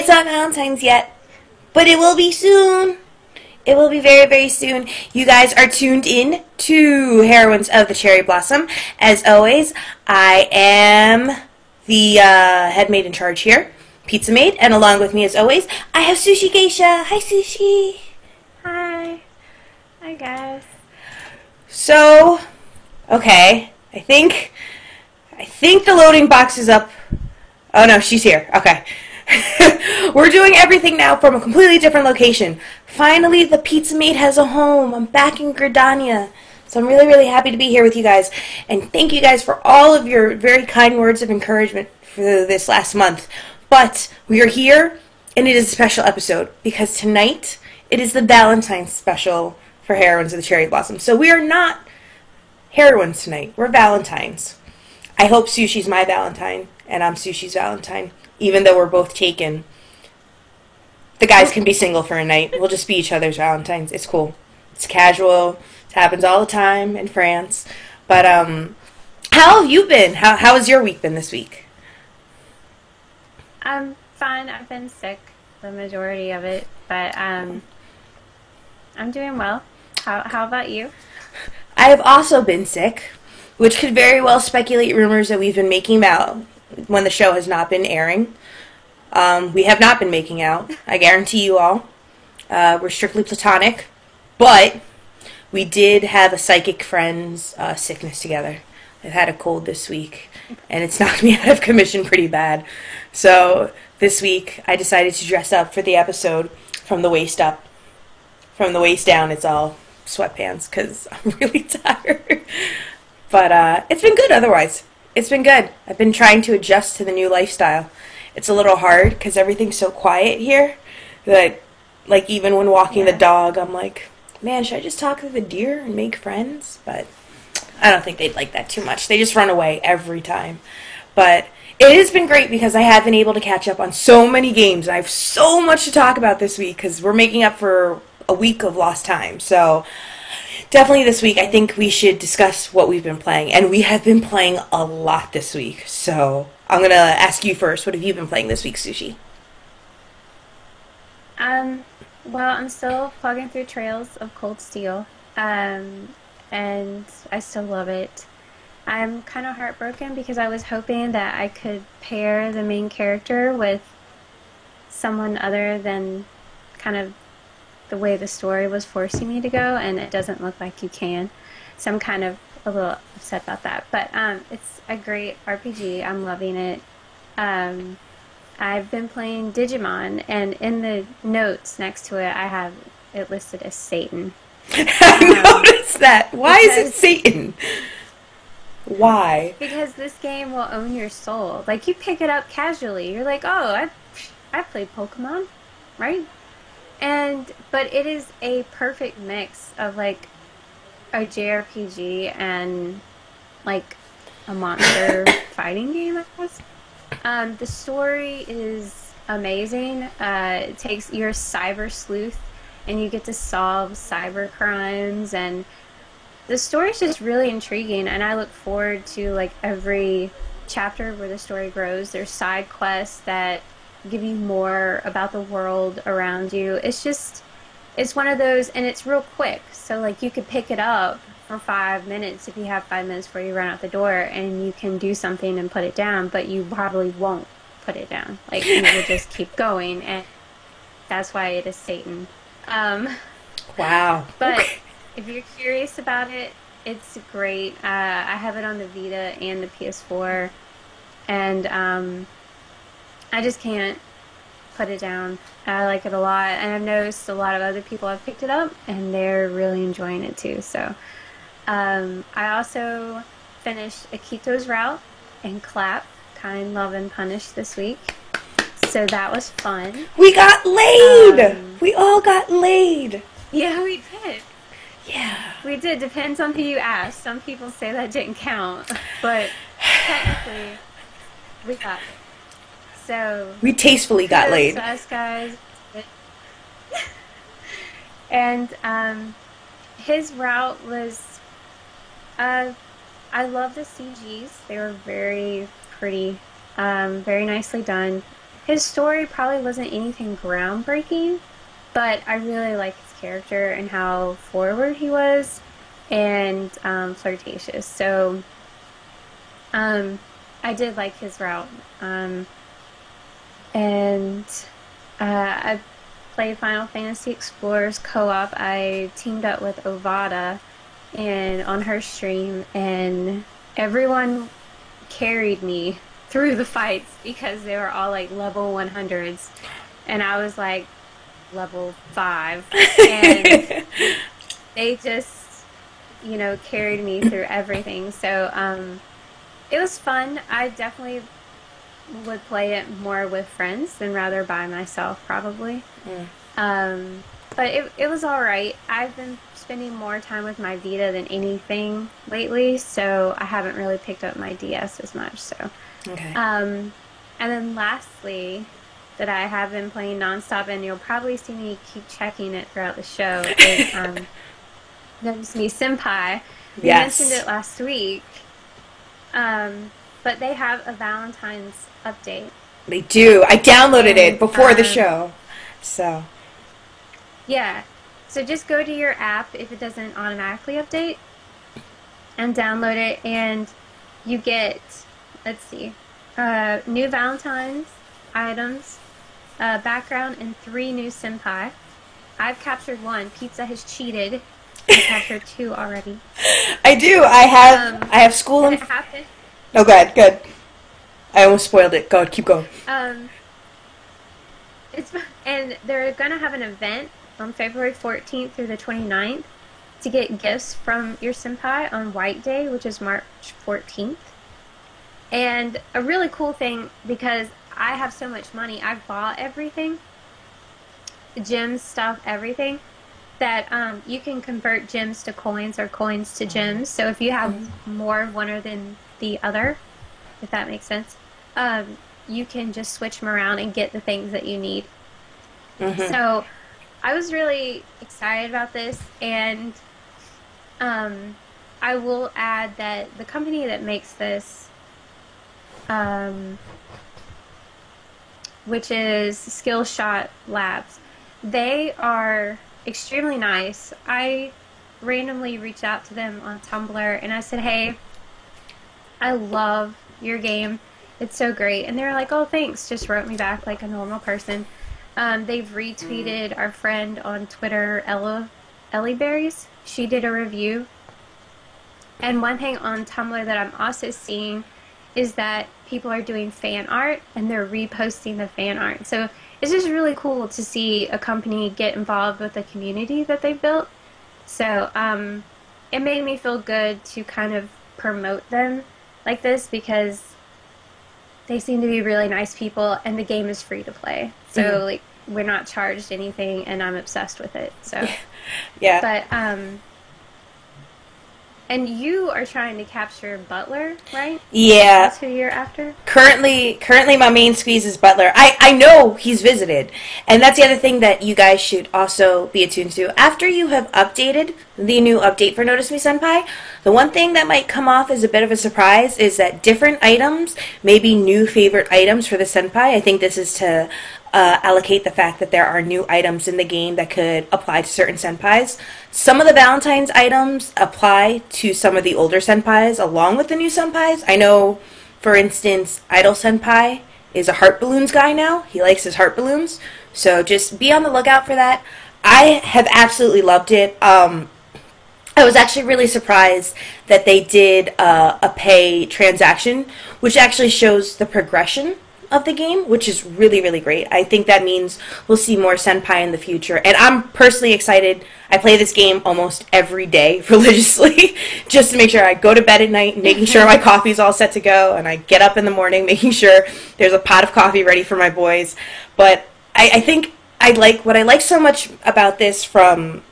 it's not Valentine's yet, but it will be soon. It will be very, very soon. You guys are tuned in to Heroines of the Cherry Blossom. As always, I am the head maid in charge here, Pizza Maid, and along with me, as always, I have Sushi Geisha. Hi, Sushi. Hi. Hi, guys. So, okay, I think the loading box is up. Oh no, she's here. Okay. We're doing everything now from a completely different location. Finally, the Pizza Maid has a home. I'm back in Gridania. So I'm really, really happy to be here with you guys. And thank you guys for all of your very kind words of encouragement for this last month. But we are here, and it is a special episode, because tonight it is the Valentine's special for Heroines of the Cherry Blossom. So we are not heroines tonight. We're Valentines. I hope Sushi's my Valentine, and I'm Sushi's Valentine. Even though we're both taken, the guys can be single for a night. We'll just be each other's Valentines. It's cool. It's casual. It happens all the time in France. But how have you been? How has your week been this week? I'm fine. I've been sick the majority of it, but I'm doing well. How about you? I have also been sick, which could very well speculate rumors that we've been making about when the show has not been airing. We have not been making out, I guarantee you all. We're strictly platonic, but we did have a psychic friend's sickness together. I've had a cold this week, and it's knocked me out of commission pretty bad. So this week, I decided to dress up for the episode from the waist up. From the waist down, it's all sweatpants, because I'm really tired. But it's been good otherwise. It's been good. I've been trying to adjust to the new lifestyle. It's a little hard because everything's so quiet here that, like, even when walking the dog, I'm like, man, should I just talk to the deer and make friends? But I don't think they'd like that too much. They just run away every time. But it has been great because I have been able to catch up on so many games. And I have so much to talk about this week because we're making up for a week of lost time. So definitely this week, I think we should discuss what we've been playing. And we have been playing a lot this week. So I'm going to ask you first. What have you been playing this week, Sushi? Well, I'm still plugging through Trails of Cold Steel. And I still love it. I'm kind of heartbroken because I was hoping that I could pair the main character with someone other than kind of the way the story was forcing me to go, and it doesn't look like you can. So I'm kind of a little upset about that. But it's a great RPG. I'm loving it. I've been playing Digimon, and in the notes next to it, I have it listed as Satan. I noticed that. Why is it Satan? Why? Because this game will own your soul. Like, you pick it up casually. You're like, oh, I played Pokemon, right? But it is a perfect mix of, like, a JRPG and, like, a monster fighting game, I guess. The story is amazing. It takes you're a cyber sleuth, and you get to solve cyber crimes, and the story is just really intriguing, and I look forward to, like, every chapter where the story grows. There's side quests that give you more about the world around you. It's one of those, and it's real quick. So, like, you could pick it up for 5 minutes if you have 5 minutes before you run out the door, and you can do something and put it down, but you probably won't put it down. Like, you will just keep going, and that's why it is Satan. Wow. But if you're curious about it, it's great. I have it on the Vita and the PS4, and I just can't put it down. I like it a lot, and I've noticed a lot of other people have picked it up, and they're really enjoying it too. So I also finished Akito's Route and Clap, Kind, Love, and Punish this week. So that was fun. We got laid! We all got laid! Yeah, we did. Yeah. We did. Depends on who you ask. Some people say that didn't count, but technically, we got it. So we tastefully got laid. To us guys. And his route was, I love the CGs. They were very pretty, very nicely done. his story probably wasn't anything groundbreaking, but I really like his character and how forward he was and flirtatious. So I did like his route. And I played Final Fantasy Explorers co-op. I teamed up with Ovada and on her stream, and everyone carried me through the fights because they were all like level 100s, and I was like level 5, and they just, carried me through everything. So it was fun. I definitely would play it more with friends than rather by myself, probably. But it was all right. I've been spending more time with my Vita than anything lately, so I haven't really picked up my DS as much. So, Okay. and then lastly, that I have been playing nonstop, and you'll probably see me keep checking it throughout the show, is Notice Me Senpai. We Yes. mentioned it last week, but they have a Valentine's update. They do. I downloaded it And, before the show. So, Yeah. So just go to your app if it doesn't automatically update and download it, and you get, let's see, new Valentine's items, background, and 3 new senpai. I've captured 1. Pizza has cheated. I captured 2 already. I do. I have school And and... it happened. Oh, good. I almost spoiled it. Go, keep going. And they're going to have an event on February 14th through the 29th to get gifts from your senpai on White Day, which is March 14th. And a really cool thing, because I have so much money, I've bought everything, gems, stuff, everything, that you can convert gems to coins or coins to gems. So if you have more of one or than the other, if that makes sense, you can just switch them around and get the things that you need. So I was really excited about this, and I will add that the company that makes this, which is Skillshot Labs, they are extremely nice. I randomly reached out to them on Tumblr, and I said, hey, I love your game. It's so great. And they were like, oh, thanks. Just wrote me back like a normal person. They've retweeted our friend on Twitter, Ellie Berries. She did a review. And one thing on Tumblr that I'm also seeing is that people are doing fan art, and they're reposting the fan art. So it's just really cool to see a company get involved with the community that they've built. So it made me feel good to kind of promote them like this, because they seem to be really nice people, and the game is free to play. So like, we're not charged anything, and I'm obsessed with it. So Yeah. but and you are trying to capture Butler, right? Yeah. That's who you're after? Currently my main squeeze is Butler. I know he's visited, and that's the other thing that you guys should also be attuned to. After you have updated the new update for Notice Me Senpai, the one thing that might come off as a bit of a surprise is that different items may be new favorite items for the senpai. I think this is to allocate the fact that there are new items in the game that could apply to certain senpais. Some of the Valentine's items apply to some of the older senpais along with the new senpais. I know, for instance, Idol Senpai is a heart balloons guy now. He likes his heart balloons. So just be on the lookout for that. I have absolutely loved it. I was actually really surprised that they did a pay transaction, which actually shows the progression of the game, which is really, really great. I think that means we'll see more senpai in the future, and I'm personally excited. I play this game almost every day religiously just to make sure I go to bed at night, making sure my coffee's all set to go, and I get up in the morning making sure there's a pot of coffee ready for my boys. But I think what I like so much about this from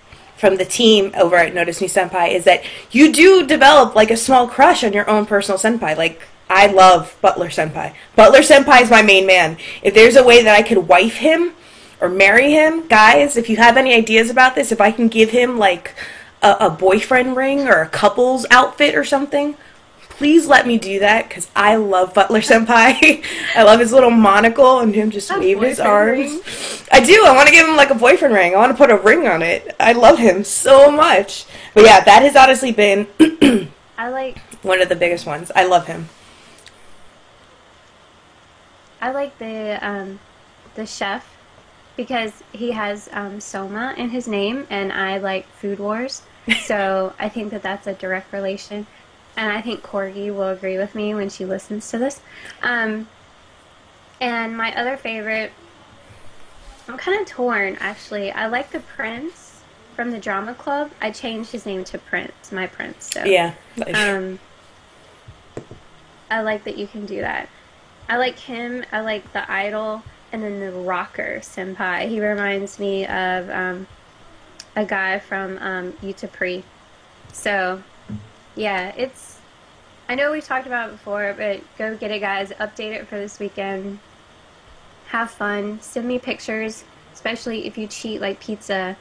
the team over at Notice Me Senpai is that you do develop like a small crush on your own personal senpai. Like, I love Butler Senpai. Butler Senpai is my main man. If there's a way that I could wife him or marry him, guys, if you have any ideas about this, if I can give him like a boyfriend ring or a couple's outfit or something, please let me do that, because I love Butler Senpai. I love his little monocle and him just waving his arms. Ring. I do. I want to give him like a boyfriend ring. I want to put a ring on it. I love him so much. But yeah, that has honestly been I like one of the biggest ones. I love him. I like the chef, because he has Soma in his name, and I like Food Wars, so I think that that's a direct relation, and I think Corgi will agree with me when she listens to this. And my other favorite, I'm kind of torn, actually. I like the Prince from the Drama Club. I changed his name to Prince, my Prince. So yeah. I like that you can do that. I like him. I like the Idol. And then the Rocker Senpai. He reminds me of a guy from Utapri. So, yeah, it's... I know we talked about it before, but go get it, guys. Update it for this weekend. Have fun. Send me pictures, especially if you cheat like pizza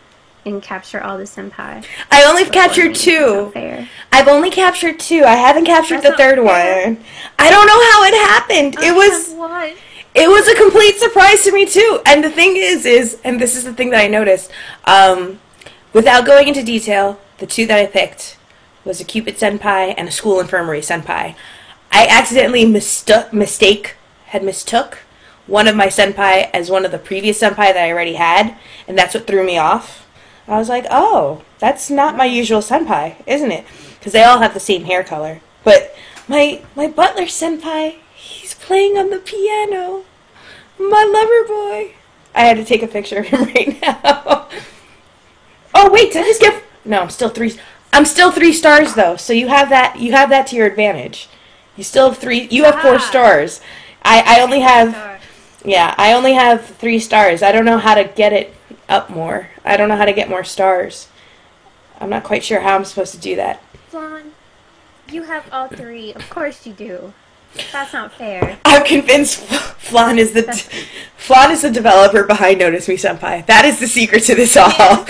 and capture all the senpai. I only captured 2. I've only captured 2. I haven't captured the third one. I don't know how it happened. It was a complete surprise to me too. And the thing is, and this is the thing that I noticed, without going into detail, the 2 that I picked was a Cupid Senpai and a School Infirmary Senpai. I accidentally mistook one of my senpai as one of the previous senpai that I already had, and that's what threw me off. I was like, oh, that's not my usual senpai, isn't it? Because they all have the same hair color. But my Butler senpai, he's playing on the piano. My lover boy. I had to take a picture of him right now. Oh wait, did I just get... No, I'm still 3 stars though. So you have that to your advantage. You still have 3. You have 4 stars. I only have... Yeah, I only have 3 stars. I don't know how to get it up more. I don't know how to get more stars. I'm not quite sure how I'm supposed to do that. Flan, you have all 3. Of course you do. That's not fair. I'm convinced Flan is the developer behind Notice Me Senpai. That is the secret to this all.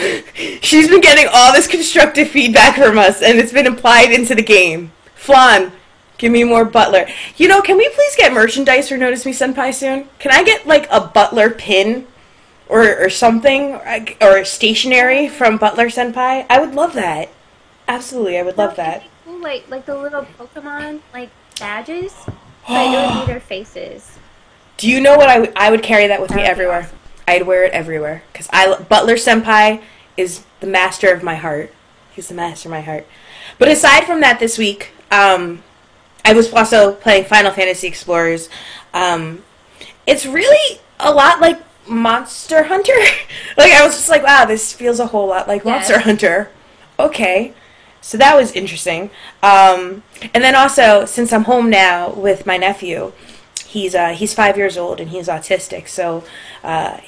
She's been getting all this constructive feedback from us, and it's been applied into the game. Flan, give me more Butler. You know, can we please get merchandise for Notice Me Senpai soon? Can I get, like, a Butler pin or something? Or stationery from Butler Senpai? I would love that. Absolutely, I would love that. Cool, like the little Pokemon, like, badges, but it would be their faces. Do you know what I would carry that with me everywhere? Awesome. I'd wear it everywhere, because Butler Senpai is the master of my heart. He's the master of my heart. But aside from that, this week, I was also playing Final Fantasy Explorers. It's really a lot like Monster Hunter. Like, I was just like, wow, this feels a whole lot like Monster Hunter. Okay. So that was interesting. And then also, since I'm home now with my nephew, he's 5 years old and he's autistic. So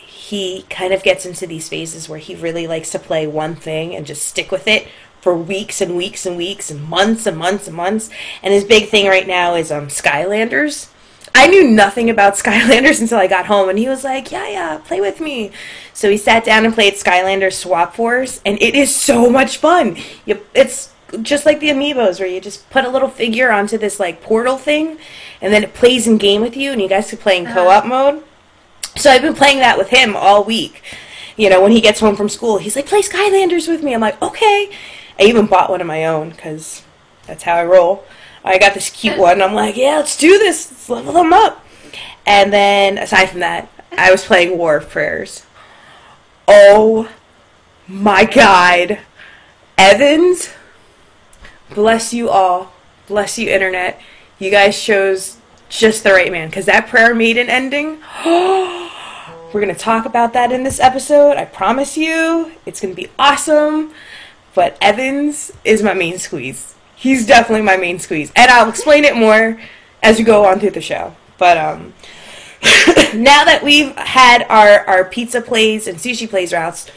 he kind of gets into these phases where he really likes to play one thing and just stick with it for weeks and weeks and weeks and months and months and months. And his big thing right now is Skylanders. I knew nothing about Skylanders until I got home, and he was like, yeah, play with me. So he sat down and played Skylanders Swap Force, and it is so much fun. It's just like the Amiibos, where you just put a little figure onto this, like, portal thing, and then it plays in game with you, and you guys can play in co-op mode. So I've been playing that with him all week. You know, when he gets home from school, he's like, play Skylanders with me. I'm like, okay. I even bought one of my own, because that's how I roll. I got this cute one. I'm like, yeah, let's do this. Let's level them up. And then, aside from that, I was playing War of Prayers. Oh, my God. Evans, bless you all. Bless you, Internet. You guys chose just the right man. Because that Prayer Maiden ending, we're going to talk about that in this episode. I promise you. It's going to be awesome. But Evans is my main squeeze. He's definitely my main squeeze. And I'll explain it more as we go on through the show. But now that we've had our pizza plays and sushi plays routes,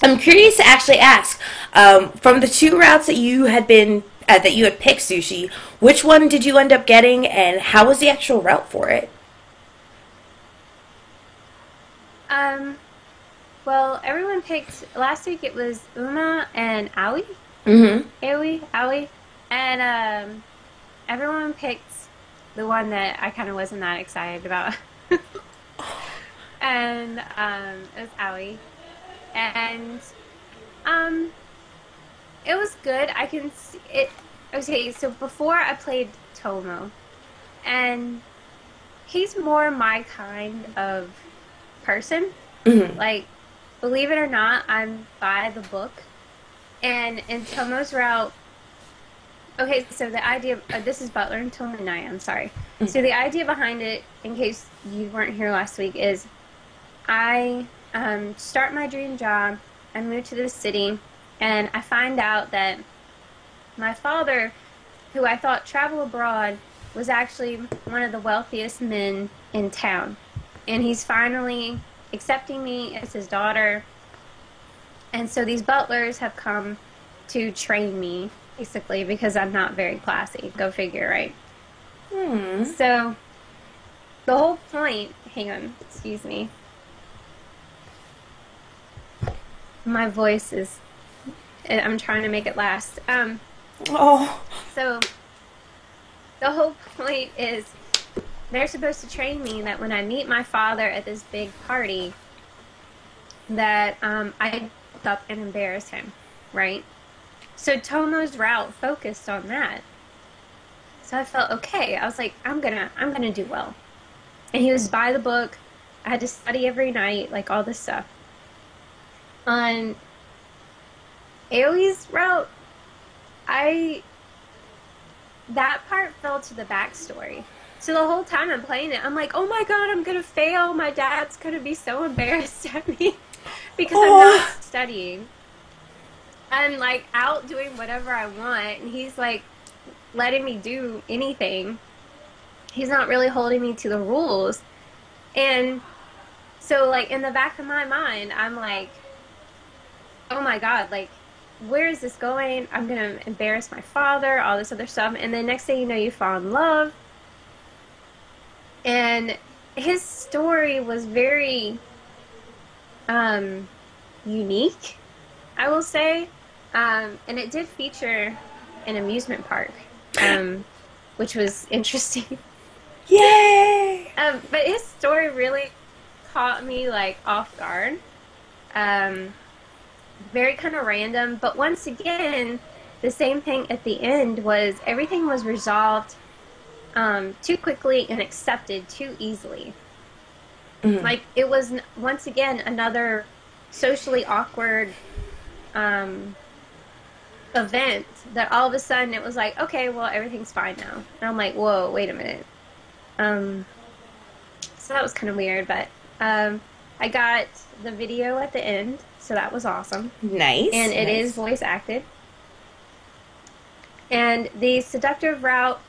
I'm curious to actually ask, from the 2 routes that you had picked sushi, which one did you end up getting, and how was the actual route for it? Well, everyone picked, last week it was Uma and Aoi. Mm-hmm. Aoi. And everyone picked the one that I kind of wasn't that excited about. And it was Aoi. And it was good. I can see it. Okay, so before I played Tomo, and he's more my kind of person. Mm-hmm. Like, believe it or not, I'm by the book. And in Tomo's route, okay, so the idea, this is Butler until midnight, I'm sorry. Mm-hmm. So the idea behind it, in case you weren't here last week, is I start my dream job, I move to the city, and I find out that my father, who I thought traveled abroad, was actually one of the wealthiest men in town. And he's finally accepting me as his daughter. And so these butlers have come to train me, basically, because I'm not very classy. Go figure, right? So the whole point, hang on, excuse me. My voice is, I'm trying to make it last. So the whole point is they're supposed to train me that when I meet my father at this big party, that I up and embarrass him, right? So Tomo's route focused on that. So I felt okay. I was like, I'm gonna do well. And he was by the book. I had to study every night, like all this stuff. On Aoi's route, that part fell to the backstory. So the whole time I'm playing it, I'm like, oh my god, I'm gonna fail. My dad's gonna be so embarrassed at me because I'm not studying. I'm like out doing whatever I want, and he's like letting me do anything. He's not really holding me to the rules. And so like in the back of my mind, I'm like, oh my god, like where is this going? I'm gonna embarrass my father, all this other stuff. And then next thing you know, you fall in love. And his story was very unique, I will say. And it did feature an amusement park, which was interesting. Yay! But his story really caught me like off guard. Very kind of random, but once again, the same thing at the end was everything was resolved too quickly and accepted too easily. Mm-hmm. Like it was once again another socially awkward event that all of a sudden it was like, okay, well everything's fine now, and I'm like, whoa, wait a minute. So that was kind of weird, but I got the video at the end, so that was awesome. Nice. And it is voice acted. And the seductive route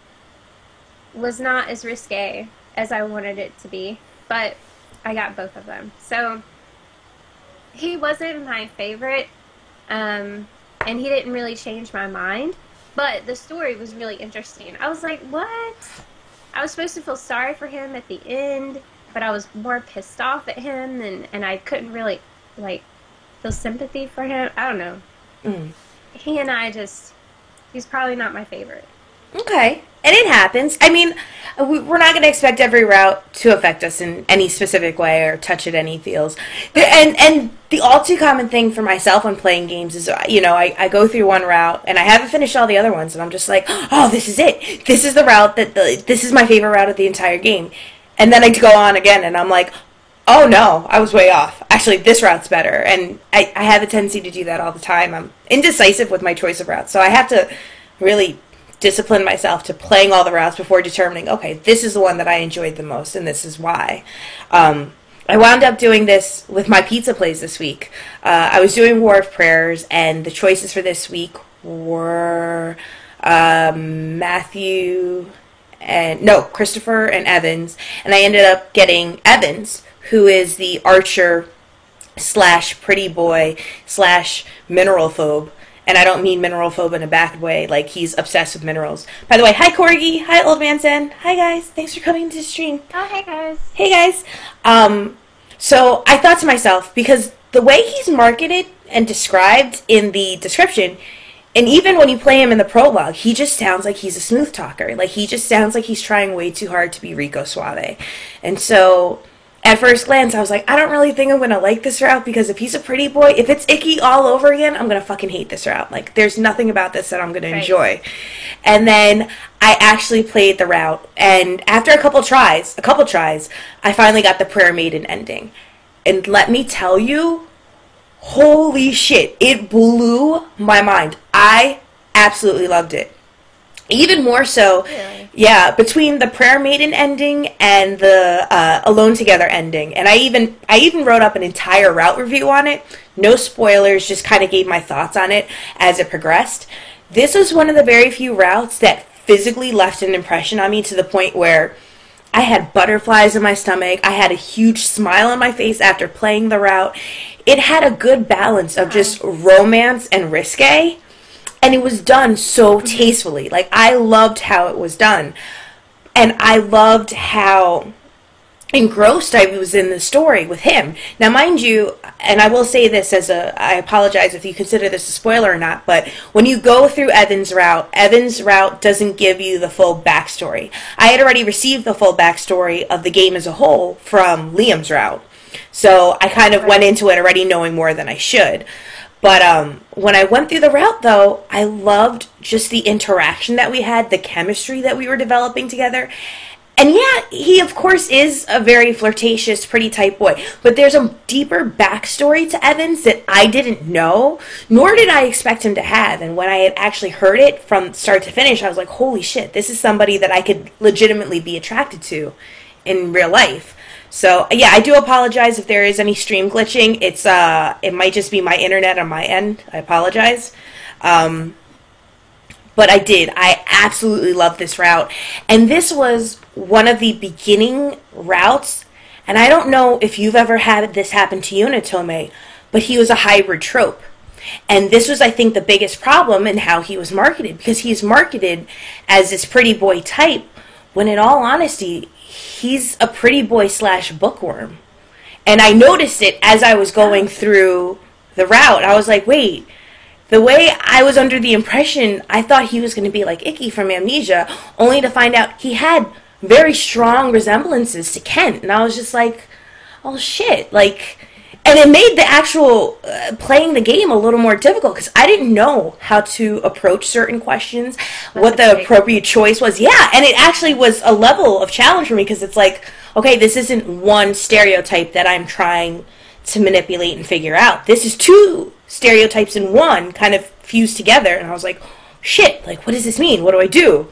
was not as risque as I wanted it to be, but I got both of them. So he wasn't my favorite, and he didn't really change my mind, but the story was really interesting. I was like, what? I was supposed to feel sorry for him at the end, but I was more pissed off at him, and I couldn't really, like, feel sympathy for him. I don't know. He and I just, he's probably not my favorite. Okay. And it happens. I mean, we're not going to expect every route to affect us in any specific way or touch at any feels. And the all too common thing for myself when playing games is, you know, I go through one route and I haven't finished all the other ones, and I'm just like, oh, this is it. This is the route this is my favorite route of the entire game. And then I go on again and I'm like, oh no, I was way off. Actually, this route's better. And I have a tendency to do that all the time. I'm indecisive with my choice of routes, so I have to really discipline myself to playing all the routes before determining, okay, this is the one that I enjoyed the most, and this is why. I wound up doing this with my pizza plays this week. I was doing War of Prayers, and the choices for this week were Christopher and Evans, and I ended up getting Evans, who is the archer / pretty boy / mineral phobe. And I don't mean mineral phobe in a bad way, like he's obsessed with minerals. By the way, hi Corgi, hi Old Man Zen, hi guys, thanks for coming to the stream. Oh, hey guys. Hey guys. So I thought to myself, because the way he's marketed and described in the description, And even when you play him in the prologue, he just sounds like he's a smooth talker. Like, he just sounds like he's trying way too hard to be Rico Suave. And so, at first glance, I was like, I don't really think I'm going to like this route, because if he's a pretty boy, if it's Icky all over again, I'm going to fucking hate this route. Like, there's nothing about this that I'm going to enjoy. And then I actually played the route, and after a couple tries, I finally got the Prayer Maiden ending. And let me tell you, holy shit, it blew my mind. I absolutely loved it. Even more so, really? Yeah, between the Prayer Maiden ending and the Alone Together ending. And I even wrote up an entire route review on it. No spoilers, just kind of gave my thoughts on it as it progressed. This was one of the very few routes that physically left an impression on me, to the point where I had butterflies in my stomach. I had a huge smile on my face after playing the route. It had a good balance of just romance and risque, and it was done so tastefully. Like, I loved how it was done, and I loved how engrossed I was in the story with him. Now, mind you, and I will say this I apologize if you consider this a spoiler or not, but when you go through Evan's route doesn't give you the full backstory. I had already received the full backstory of the game as a whole from Liam's route, so I kind of went into it already knowing more than I should. But when I went through the route, though, I loved just the interaction that we had, the chemistry that we were developing together. And yeah, he of course is a very flirtatious, pretty type boy, but there's a deeper backstory to Evans that I didn't know, nor did I expect him to have. And when I had actually heard it from start to finish, I was like, holy shit, this is somebody that I could legitimately be attracted to in real life. So yeah, I do apologize if there is any stream glitching. It might just be my internet on my end. I apologize. But I absolutely love this route. And this was one of the beginning routes. And I don't know if you've ever had this happen to you in Otome, but he was a hybrid trope. And this was, I think, the biggest problem in how he was marketed. Because he's marketed as this pretty boy type, when in all honesty, he's a pretty boy / bookworm. And I noticed it as I was going through the route. I was like, wait. The way I was under the impression, I thought he was going to be like Icky from Amnesia, only to find out he had very strong resemblances to Kent. And I was just like, oh shit. Like, and it made the actual playing the game a little more difficult, because I didn't know how to approach certain questions, what the appropriate choice was. Yeah, and it actually was a level of challenge for me, because it's like, okay, this isn't one stereotype that I'm trying to manipulate and figure out. This is two stereotypes in one kind of fused together, and I was like, shit, like, what does this mean? What do I do?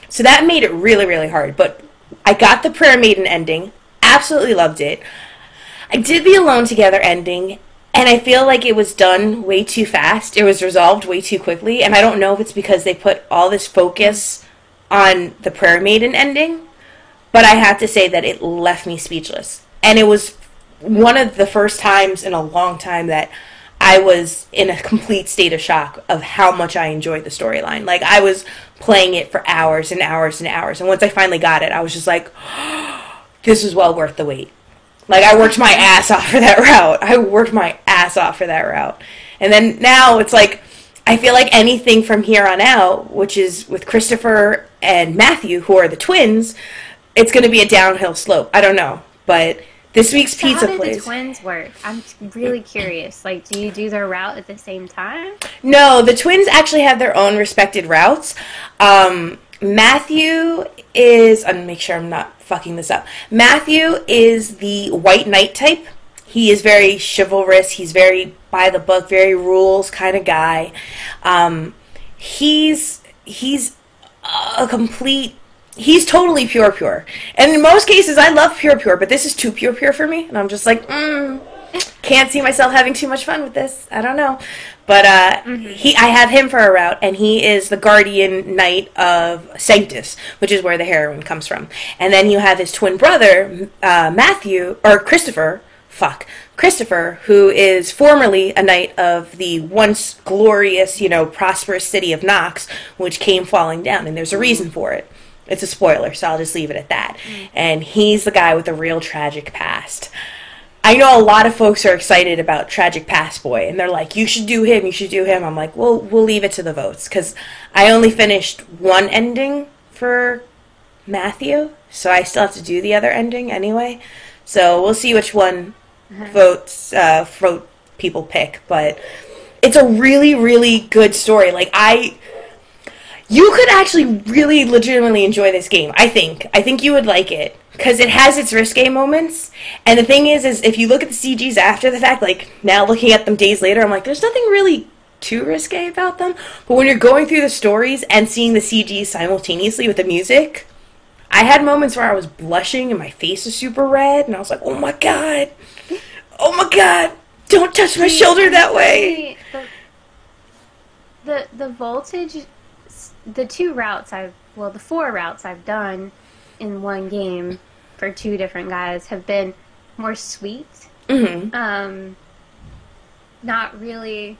So that made it really, really hard. But I got the Prayer Maiden ending, absolutely loved it. I did the Alone Together ending, and I feel like it was done way too fast. It was resolved way too quickly, and I don't know if it's because they put all this focus on the Prayer Maiden ending, but I have to say that it left me speechless. And it was one of the first times in a long time that I was in a complete state of shock of how much I enjoyed the storyline. Like, I was playing it for hours and hours and hours. And once I finally got it, I was just like, oh, this was well worth the wait. Like, I worked my ass off for that route. And then now it's like, I feel like anything from here on out, which is with Christopher and Matthew, who are the twins, it's going to be a downhill slope. I don't know. But this week's pizza place. How did the twins work? I'm really curious. Like, do you do their route at the same time? No, the twins actually have their own respected routes. Matthew is, I'm going to make sure I'm not fucking this up. Matthew is the white knight type. He is very chivalrous. He's very by the book, very rules kind of guy. He's a complete... He's totally pure. And in most cases, I love pure, but this is too pure for me. And I'm just like, can't see myself having too much fun with this. I don't know. But I have him for a route, and he is the guardian knight of Sanctus, which is where the heroine comes from. And then you have his twin brother, Christopher, who is formerly a knight of the once glorious, prosperous city of Nox, which came falling down. And there's a reason for it. It's a spoiler, so I'll just leave it at that. And he's the guy with a real tragic past. I know a lot of folks are excited about Tragic Past Boy, and they're like, you should do him, you should do him. I'm like, well, we'll leave it to the votes, because I only finished one ending for Matthew, so I still have to do the other ending anyway. So we'll see which one vote people pick, but it's a really, really good story. Like, you could actually really legitimately enjoy this game, I think. I think you would like it, because it has its risque moments, and the thing is if you look at the CGs after the fact, like, now looking at them days later, I'm like, there's nothing really too risque about them, but when you're going through the stories and seeing the CGs simultaneously with the music, I had moments where I was blushing and my face was super red, and I was like, oh my god, don't touch my shoulder that way. The voltage, the 4 routes I've done in one game for 2 different guys have been more sweet. Mm-hmm. Not really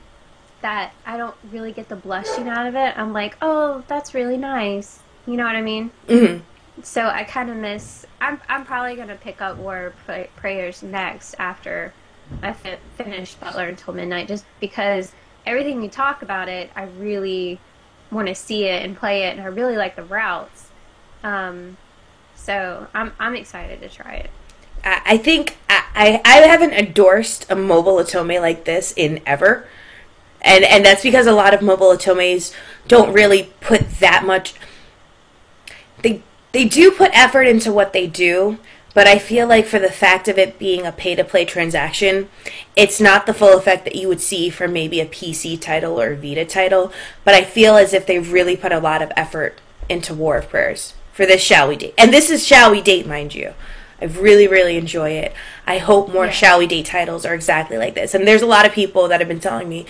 that, I don't really get the blushing out of it. I'm like, oh, that's really nice. You know what I mean? Mm-hmm. So I kind of miss, I'm probably going to pick up War Prayers next after I finish Butler Until Midnight, just because everything you talk about it, I really want to see it and play it, and I really like the routes. So I'm excited to try it. I think I haven't endorsed a mobile otome like this in ever. And that's because a lot of mobile otomes don't really put that much. They do put effort into what they do, but I feel like for the fact of it being a pay-to-play transaction, it's not the full effect that you would see for maybe a PC title or a Vita title, but I feel as if they've really put a lot of effort into War of Prayers for this Shall We Date. And this is Shall We Date, mind you. I really, really enjoy it. I hope more Shall We Date titles are exactly like this. And there's a lot of people that have been telling me,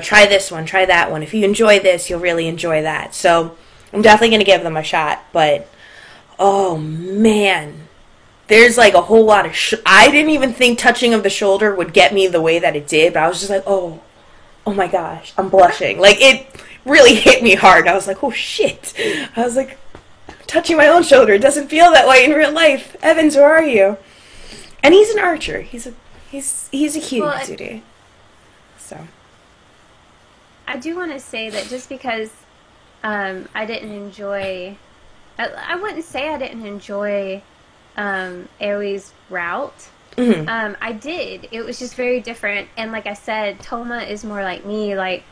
try this one, try that one. If you enjoy this, you'll really enjoy that. So I'm definitely going to give them a shot, but oh man, there's like a whole lot of I didn't even think touching of the shoulder would get me the way that it did, but I was just like, oh my gosh, I'm blushing. Like, it really hit me hard. I was like, oh shit. I was like, touching my own shoulder, it doesn't feel that way in real life. Evans, where are you? And he's an archer. He's a cute dude. So I do want to say that just because I didn't enjoy, I wouldn't say I didn't enjoy Aoi's route. Mm-hmm. I did. It was just very different. And like I said, Toma is more like me. Like,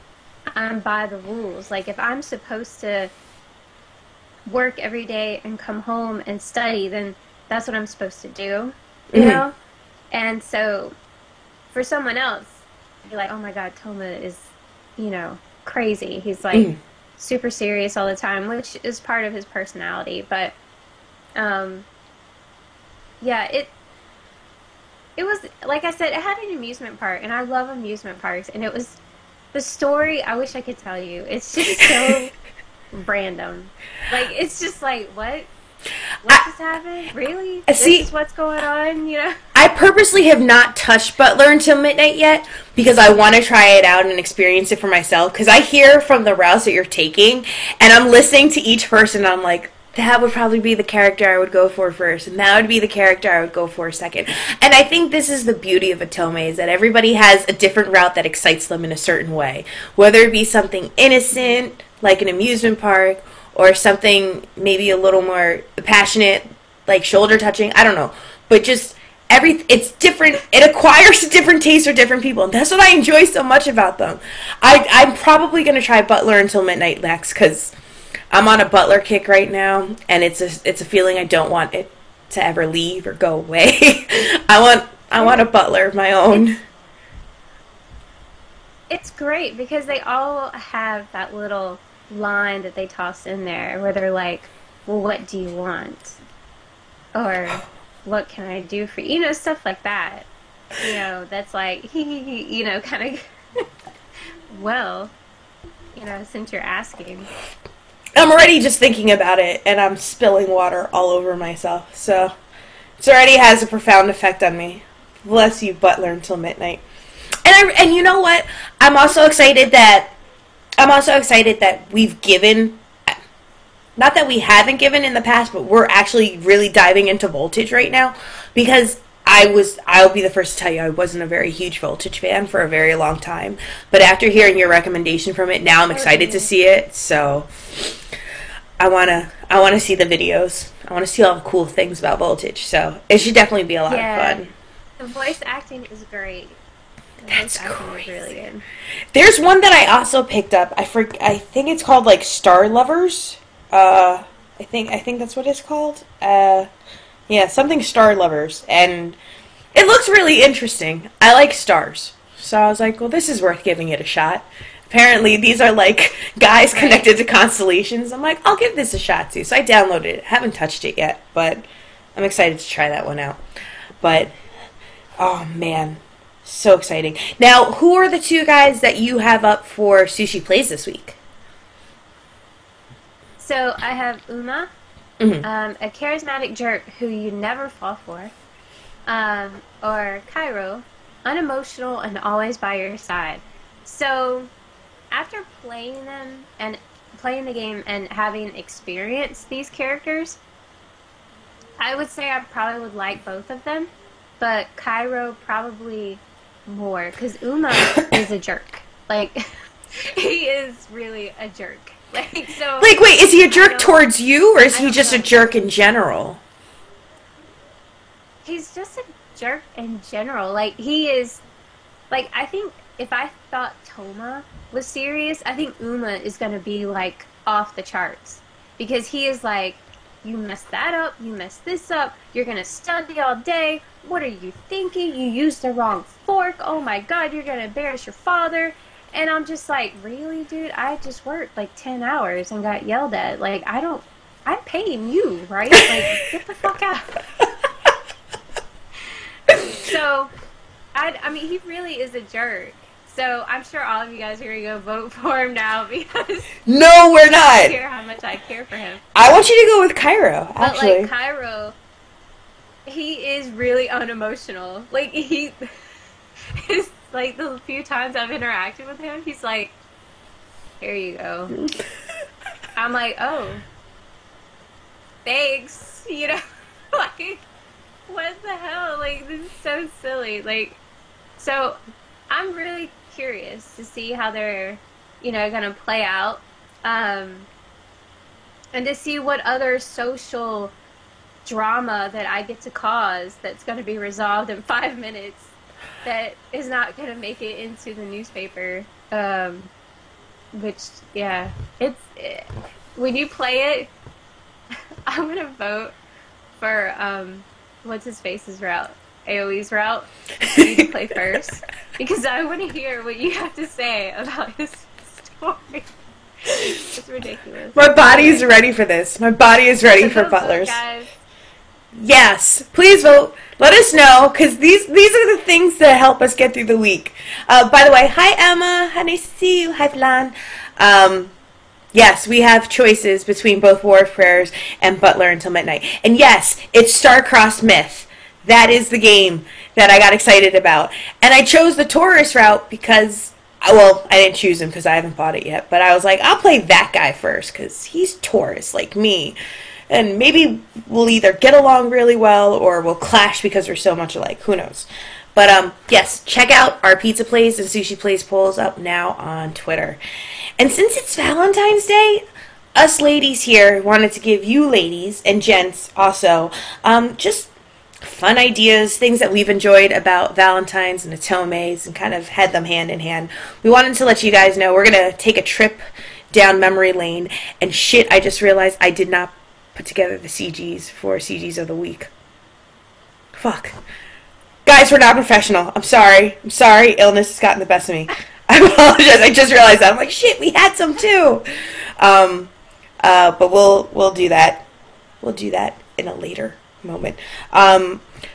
I'm by the rules. Like, if I'm supposed to work every day and come home and study, then that's what I'm supposed to do. You Mm-hmm. know? And so for someone else, you're like, oh my God, Toma is, crazy. He's like super serious all the time, which is part of his personality. But, yeah, it was, like I said, it had an amusement park, and I love amusement parks, and it was, the story, I wish I could tell you. It's just so random. Like, it's just like, what? What just happened? Really? This is what's going on, I purposely have not touched Butler Until Midnight yet because I want to try it out and experience it for myself, because I hear from the routes that you're taking, and I'm listening to each person, and I'm like, that would probably be the character I would go for first, and that would be the character I would go for second. And I think this is the beauty of Otome, is that everybody has a different route that excites them in a certain way. Whether it be something innocent, like an amusement park, or something maybe a little more passionate, like shoulder touching, I don't know. But just it's different. It acquires different tastes for different people, and that's what I enjoy so much about them. I'm probably going to try Butler Until Midnight next, because I'm on a Butler kick right now, and it's a feeling I don't want it to ever leave or go away. I want a Butler of my own. It's great because they all have that little line that they toss in there where they're like, well, what do you want? Or what can I do for you? Stuff like that. That's like, kind of, well, since you're asking. I'm already just thinking about it, and I'm spilling water all over myself. So it already has a profound effect on me. Bless you, Butler Until Midnight. And you know what? I'm also excited that we've given, not that we haven't given in the past, but we're actually really diving into Voltage right now, because I'll be the first to tell you, I wasn't a very huge Voltage fan for a very long time. But after hearing your recommendation from it, now I'm excited to see it. So I wanna see the videos. I wanna see all the cool things about Voltage. So it should definitely be a lot of fun. The voice acting is great. That's crazy. Really good. There's one that I also picked up. I think it's called like Star Lovers. I think that's what it's called. Yeah, something Star Lovers, and it looks really interesting. I like stars, so I was like, well, this is worth giving it a shot. Apparently, these are like guys connected to constellations. I'm like, I'll give this a shot too. So I downloaded it. Haven't touched it yet, but I'm excited to try that one out. But oh man, so exciting! Now, who are the two guys that you have up for Sushi Plays this week? So I have Uma. A charismatic jerk who you never fall for, or Cairo, unemotional and always by your side. So, after playing the game and having experienced these characters, I would say I probably would like both of them, but Cairo probably more, because Uma is a jerk. Like, he is really a jerk. Like, wait, is he a jerk towards you, or is he just a jerk in general? He's just a jerk in general. Like, he is, like, I think if I thought Toma was serious, I think Uma is going to be, like, off the charts. Because he is like, you messed that up, you messed this up, you're going to study all day, what are you thinking? You used the wrong fork, oh my god, you're going to embarrass your father. And I'm just like, really, dude? I just worked like 10 hours and got yelled at. Like, I'm paying you, right? Like, get the fuck out. So, I mean, he really is a jerk. So, I'm sure all of you guys are going to go vote for him now because... No, we're not. I care how much I care for him. I want you to go with Cairo, actually. But, like, Cairo, he is really unemotional. Like, he... Like, the few times I've interacted with him, he's like, here you go. I'm like, oh, thanks, you know? Like, what the hell? Like, this is so silly. Like, so I'm really curious to see how they're, gonna play out. And to see what other social drama that I get to cause that's gonna be resolved in 5 minutes that is not going to make it into the newspaper, which, yeah, when you play it, I'm going to vote for, what's his face's route? AoE's route. You to play first, because I want to hear what you have to say about his story. It's ridiculous. My body is ready for this. My body is ready for Butlers. Vote, guys. Yes, please vote. Let us know, because these are the things that help us get through the week. By the way, hi Emma, hi, nice to see you. Hi Vlan. Yes, we have choices between both War of Prayers and Butler Until Midnight. And yes, it's Star-Crossed Myth. That is the game that I got excited about. And I chose the Taurus route because, well, I didn't choose him because I haven't bought it yet. But I was like, I'll play that guy first because he's Taurus like me. And maybe we'll either get along really well or we'll clash because we're so much alike. Who knows? But, yes, check out our Pizza Plays and Sushi Plays polls up now on Twitter. And since it's Valentine's Day, us ladies here wanted to give you ladies and gents also just fun ideas, things that we've enjoyed about Valentine's and Otomes and kind of had them hand in hand. We wanted to let you guys know we're going to take a trip down memory lane. And shit, I just realized I did not put together the CGs for CGs of the week. Fuck. Guys, we're not professional. I'm sorry. Illness has gotten the best of me. I apologize. I just realized that. I'm like, shit, we had some too. But we'll do that. We'll do that in a later moment.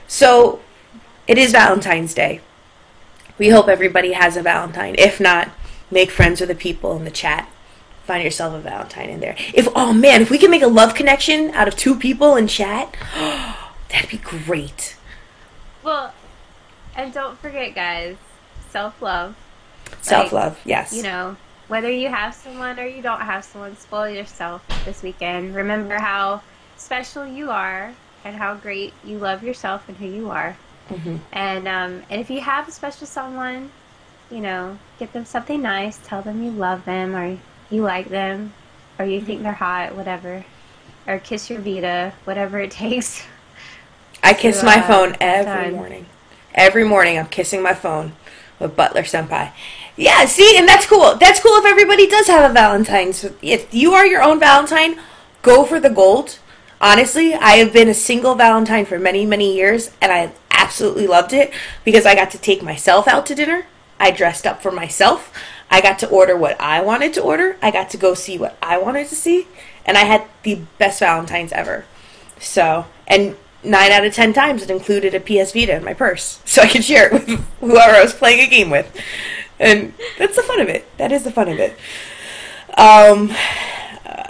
So it is Valentine's Day. We hope everybody has a Valentine. If not, make friends with the people in the chat. Find yourself a Valentine in there. If we can make a love connection out of two people in chat, that'd be great. Well, and don't forget, guys, self-love. Self-love, yes. Whether you have someone or you don't have someone, spoil yourself this weekend. Remember how special you are and how great you love yourself and who you are. And if you have a special someone, get them something nice. Tell them you love them, or you like them, or you think they're hot, whatever. Or kiss your Vita, whatever it takes I to kiss my phone have every time. morning. Every morning I'm kissing my phone with Butler Senpai. Yeah, see, and that's cool. That's cool if everybody does have a Valentine's. If you are your own Valentine, go for the gold. Honestly, I have been a single Valentine for many, many years, and I absolutely loved it because I got to take myself out to dinner. I dressed up for myself. I got to order what I wanted to order. I got to go see what I wanted to see. And I had the best Valentine's ever. So, and 9 out of 10 times it included a PS Vita in my purse, so I could share it with whoever I was playing a game with, and that's the fun of it. That is the fun of it. Um,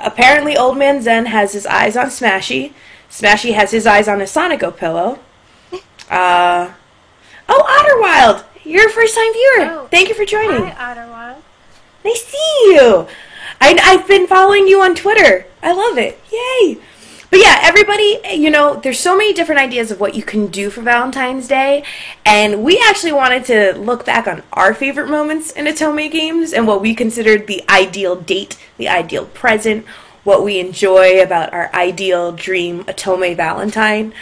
Apparently, Old Man Zen has his eyes on Smashy. Smashy has his eyes on a Sonico pillow. Uh, oh, Otterwild, you're a first-time viewer. Oh, Thank you for joining. hi, Otterwild. Nice to see you. I've been following you on Twitter. I love it. Yay. But yeah, everybody, there's so many different ideas of what you can do for Valentine's Day. And we actually wanted to look back on our favorite moments in Atome games and what we considered the ideal date, the ideal present, what we enjoy about our ideal dream Atome Valentine.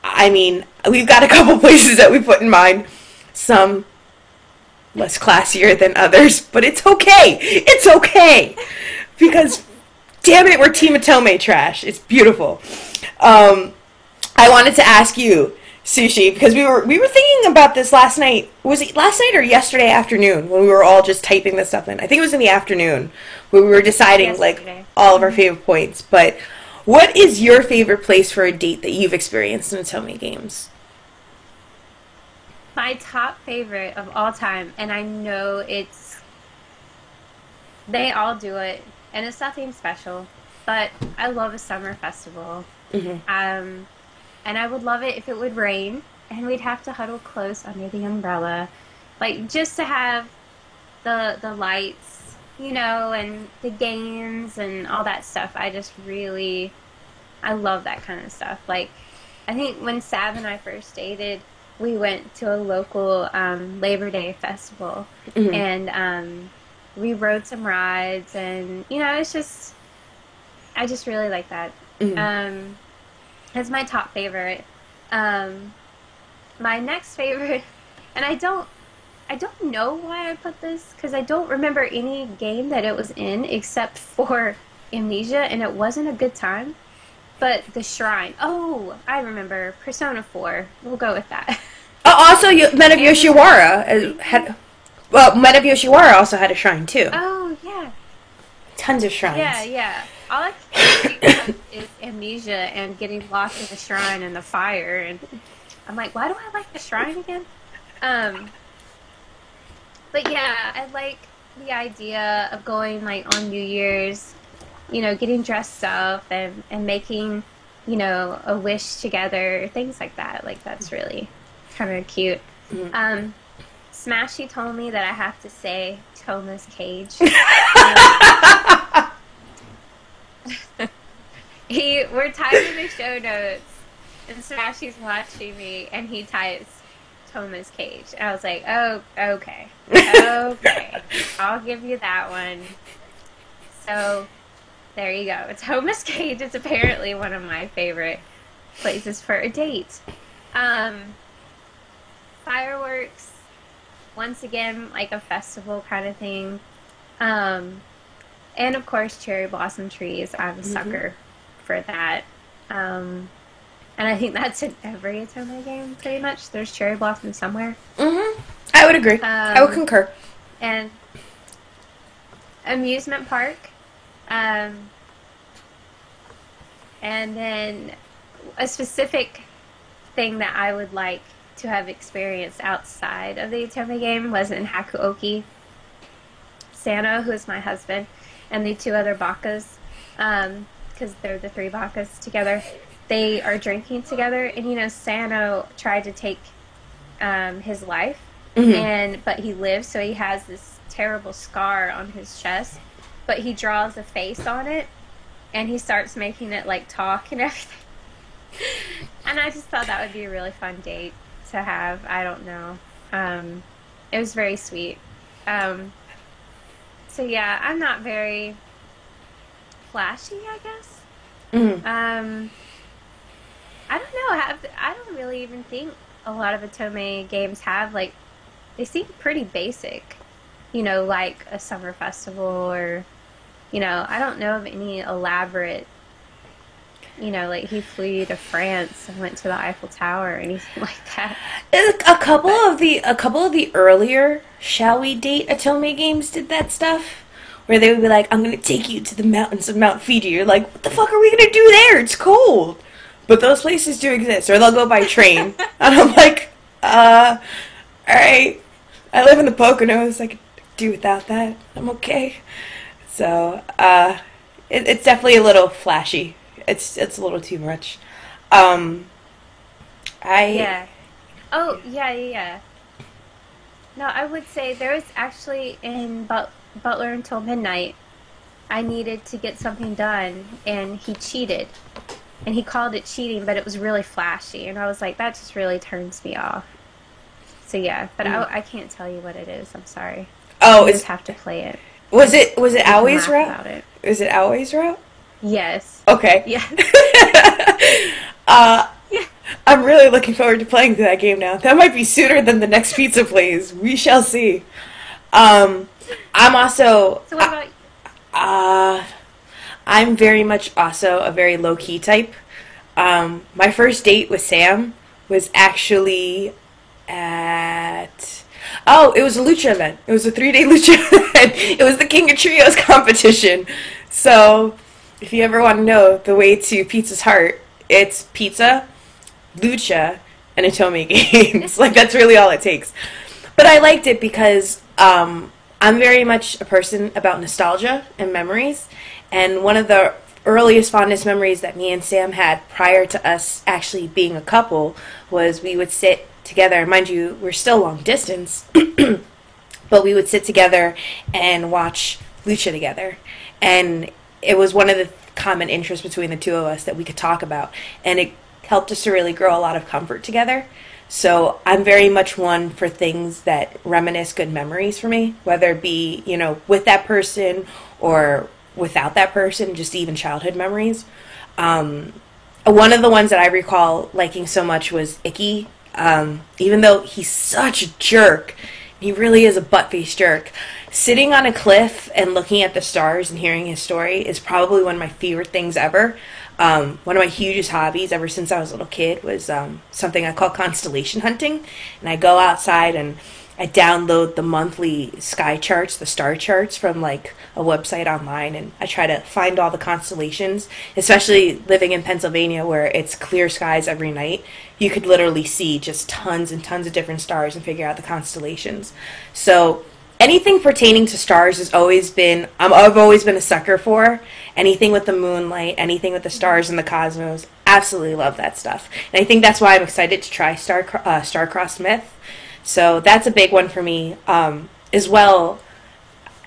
I mean, we've got a couple places that we put in mind. Some less classier than others, but it's okay. It's okay. Because damn it, we're Team Atome trash. It's beautiful. I wanted to ask you, Sushi, because we were thinking about this last night. Was it last night or yesterday afternoon when we were all just typing this stuff in? I think it was in the afternoon where we were deciding like Yesterday. all of our favorite points. But what is your favorite place for a date that you've experienced in Atome games? My top favorite of all time, and I know they all do it, and it's nothing special, but I love a summer festival. And I would love it if it would rain, and we'd have to huddle close under the umbrella, like just to have the lights, and the games and all that stuff. I love that kind of stuff. Like, I think when Sav and I first dated, we went to a local Labor Day festival, and we rode some rides, and I just really like that. That's my top favorite. My next favorite, and I don't know why I put this because I don't remember any game that it was in except for Amnesia, and it wasn't a good time. But the shrine. Oh, I remember Persona 4. We'll go with that. Also, Men of Yoshiwara had. Well, Men of Yoshiwara also had a shrine too. Oh yeah. Tons of shrines. Yeah. All I can think of is Amnesia and getting lost in the shrine and the fire, and I'm like, why do I like the shrine again? But yeah, I like the idea of going like on New Year's, getting dressed up and making, a wish together, things like that. Like that's really kind of cute. Smashy told me that I have to say Thomas Cage. We're typing the show notes, and Smashy's watching me, and he types Thomas Cage. And I was like, oh, okay. Okay. I'll give you that one. So, there you go. Thomas Cage is apparently one of my favorite places for a date. Fireworks, once again, like a festival kind of thing. And of course, cherry blossom trees. I'm a sucker for that. And I think that's in every Atome game, pretty much. There's cherry blossom somewhere. I would agree. I would concur. And amusement park. And then a specific thing that I would like to have experienced outside of the Atome game was in Hakuoki. Sano, who is my husband, and the two other Bakas, because they're the three Bakas together, they are drinking together, and Sano tried to take his life, but he lives, so he has this terrible scar on his chest, but he draws a face on it, and he starts making it like talk and everything. And I just thought that would be a really fun date to have. I don't know. It was very sweet. Um, so yeah, I'm not very flashy, I guess. Mm. Um, I don't know. I don't really even think a lot of Otome games have like they seem pretty basic. Like a summer festival or I don't know of any elaborate. Like he flew to France and went to the Eiffel Tower or anything like that. But A couple of the earlier Shall We Date Atome games did that stuff. Where they would be like, I'm gonna take you to the mountains of Mount Fiji. You're like, what the fuck are we gonna do there? It's cold. But those places do exist. Or they'll go by train. And I'm like, alright. I live in the Poconos. I could do without that. I'm okay. So, it's definitely a little flashy. It's a little too much. Um, I yeah. Oh, yeah, yeah, yeah. No, I would say there was actually in Butler Until Midnight, I needed to get something done, and he cheated. And he called it cheating, but it was really flashy. And I was like, that just really turns me off. So yeah, but I can't tell you what it is. I'm sorry. oh, You it's just have to play it. was it You can Always laugh Route? about it. Is it Always Route? Yes. Okay. Yes. uh, Yeah. I'm really looking forward to playing that game now. That might be sooner than the next Pizza Plays. We shall see. Um, I'm also So what about uh, I'm very much also a very low key type. My first date with Sam was actually at it was a lucha event. It was a 3-day lucha event. It was the King of Trios competition. So, if you ever want to know the way to Pizza's heart, it's pizza, lucha, and Atome games. Like, that's really all it takes. But I liked it because I'm very much a person about nostalgia and memories. And one of the earliest fondest memories that me and Sam had prior to us actually being a couple was we would sit together. Mind you, we're still long distance, but we would sit together and watch lucha together. And it was one of the common interests between the two of us that we could talk about. And it helped us to really grow a lot of comfort together. So I'm very much one for things that reminisce good memories for me, whether it be, with that person or without that person, just even childhood memories. One of the ones that I recall liking so much was Icky. Even though he's such a jerk, he really is a butt-faced jerk. Sitting on a cliff and looking at the stars and hearing his story is probably one of my favorite things ever. One of my hugest hobbies ever since I was a little kid was something I call constellation hunting. And I go outside and I download the monthly sky charts, the star charts from like a website online, and I try to find all the constellations, especially living in Pennsylvania where it's clear skies every night. You could literally see just tons and tons of different stars and figure out the constellations. So anything pertaining to stars has always been, I've always been a sucker for. Anything with the moonlight, anything with the stars and the cosmos, absolutely love that stuff. And I think that's why I'm excited to try Starcrossed Myth. So that's a big one for me. As well,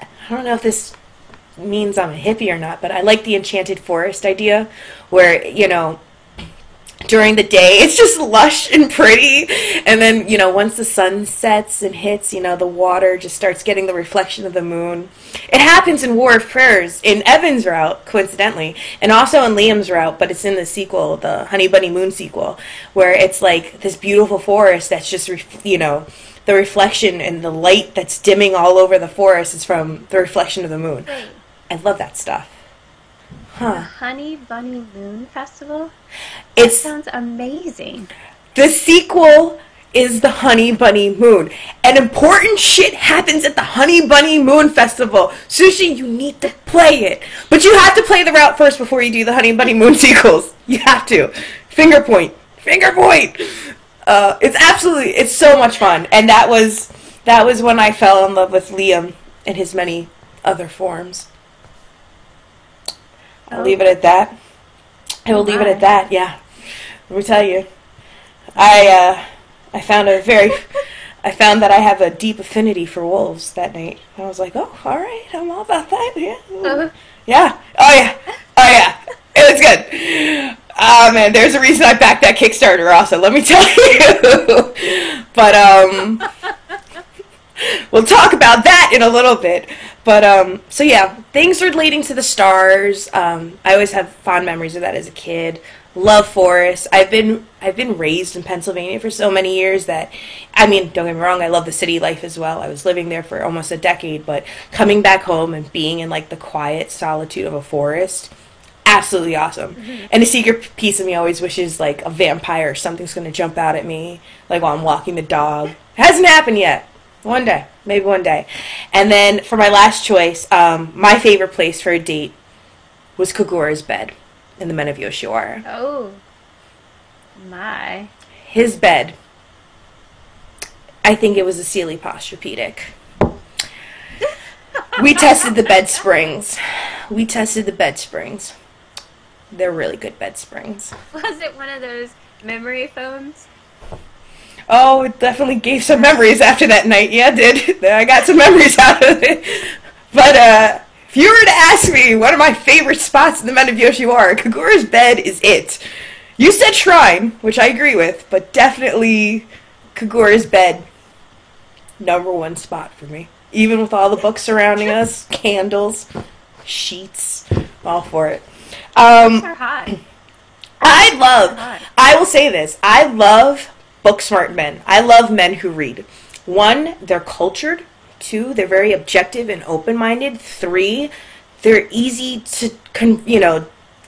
I don't know if this means I'm a hippie or not, but I like the Enchanted Forest idea where, during the day it's just lush and pretty, and then once the sun sets and hits, the water just starts getting the reflection of the moon. It happens in War of Prayers in Evan's route, coincidentally, and also in Liam's route, but it's in the sequel, the Honey Bunny Moon sequel, where it's like this beautiful forest that's just the reflection and the light that's dimming all over the forest is from the reflection of the moon. Wait, I love that stuff. the Honey Bunny Moon Festival? That It's sounds amazing. The sequel is the Honey Bunny Moon. And important shit happens at the Honey Bunny Moon Festival. Sushi, you need to play it. But you have to play the route first before you do the Honey Bunny Moon sequels. You have to. Finger point. Finger point. It's so much fun. And that was when I fell in love with Liam in his many other forms. I'll leave it at that. I will leave it at that, yeah. Let me tell you. I found that I have a deep affinity for wolves that night. I was like, oh, all right, I'm all about that, yeah. Yeah. Oh, yeah. Oh, yeah. It was good. Oh, man, there's a reason I backed that Kickstarter also, let me tell you. But we'll talk about that in a little bit. But so yeah, things relating to the stars. I always have fond memories of that as a kid. Love forests. I've been raised in Pennsylvania for so many years that, I mean, don't get me wrong, I love the city life as well. I was living there for almost a decade, but coming back home and being in like the quiet solitude of a forest, absolutely awesome. Mm-hmm. And a secret piece of me always wishes like a vampire or something's going to jump out at me, like while I'm walking the dog. It hasn't happened yet. One day, maybe one day. And then for my last choice, my favorite place for a date was Kagura's bed in the Men of Yoshiwara. Oh, my. His bed. I think it was a Sealy Posturepedic. We tested the bed springs. They're really good bed springs. Was it one of those memory foams? Oh, it definitely gave some memories after that night. Yeah, it did. I got some memories out of it. But, if you were to ask me one of my favorite spots in the Men of Yoshiwara, Kagura's bed is it. You said shrine, which I agree with, but definitely Kagura's bed, #1 spot for me. Even with all the books surrounding us, candles, sheets, all for it. Books are hot. I will say this, I love book-smart men. I love men who read. 1, they're cultured. 2, they're very objective and open-minded. 3, they're easy to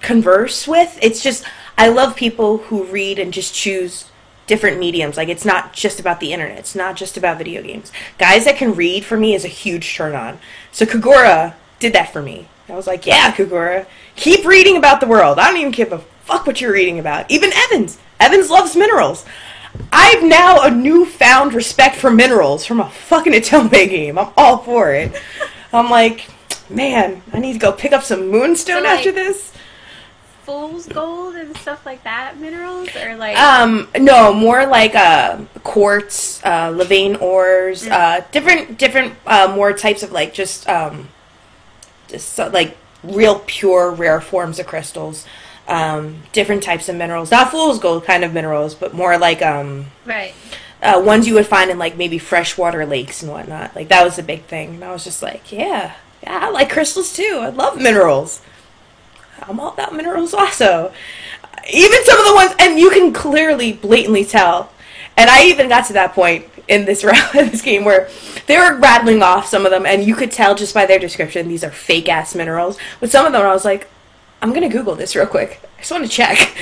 converse with. It's just, I love people who read and just choose different mediums. Like, it's not just about the internet. It's not just about video games. Guys that can read, for me, is a huge turn-on. So Kagura did that for me. I was like, yeah, Kagura, keep reading about the world. I don't even give a fuck what you're reading about. Even Evans. Evans loves minerals. I've now a newfound respect for minerals from a fucking Atome game. I'm all for it. I'm like, man, I need to go pick up some moonstone after this. Fool's gold and stuff like that minerals? Or like... No, more like quartz, Levain ores, different more types of like just like real pure rare forms of crystals. Different types of minerals, not fool's gold kind of minerals, but more like right. Ones you would find in like maybe freshwater lakes and whatnot. Like that was a big thing, and I was just like, yeah, I like crystals too. I love minerals. I'm all about minerals also. Even some of the ones, and you can clearly, blatantly tell. And I even got to that point in this round, in this game where they were rattling off some of them, and you could tell just by their description these are fake ass minerals. But some of them, I was like, I'm gonna Google this real quick. I just want to check.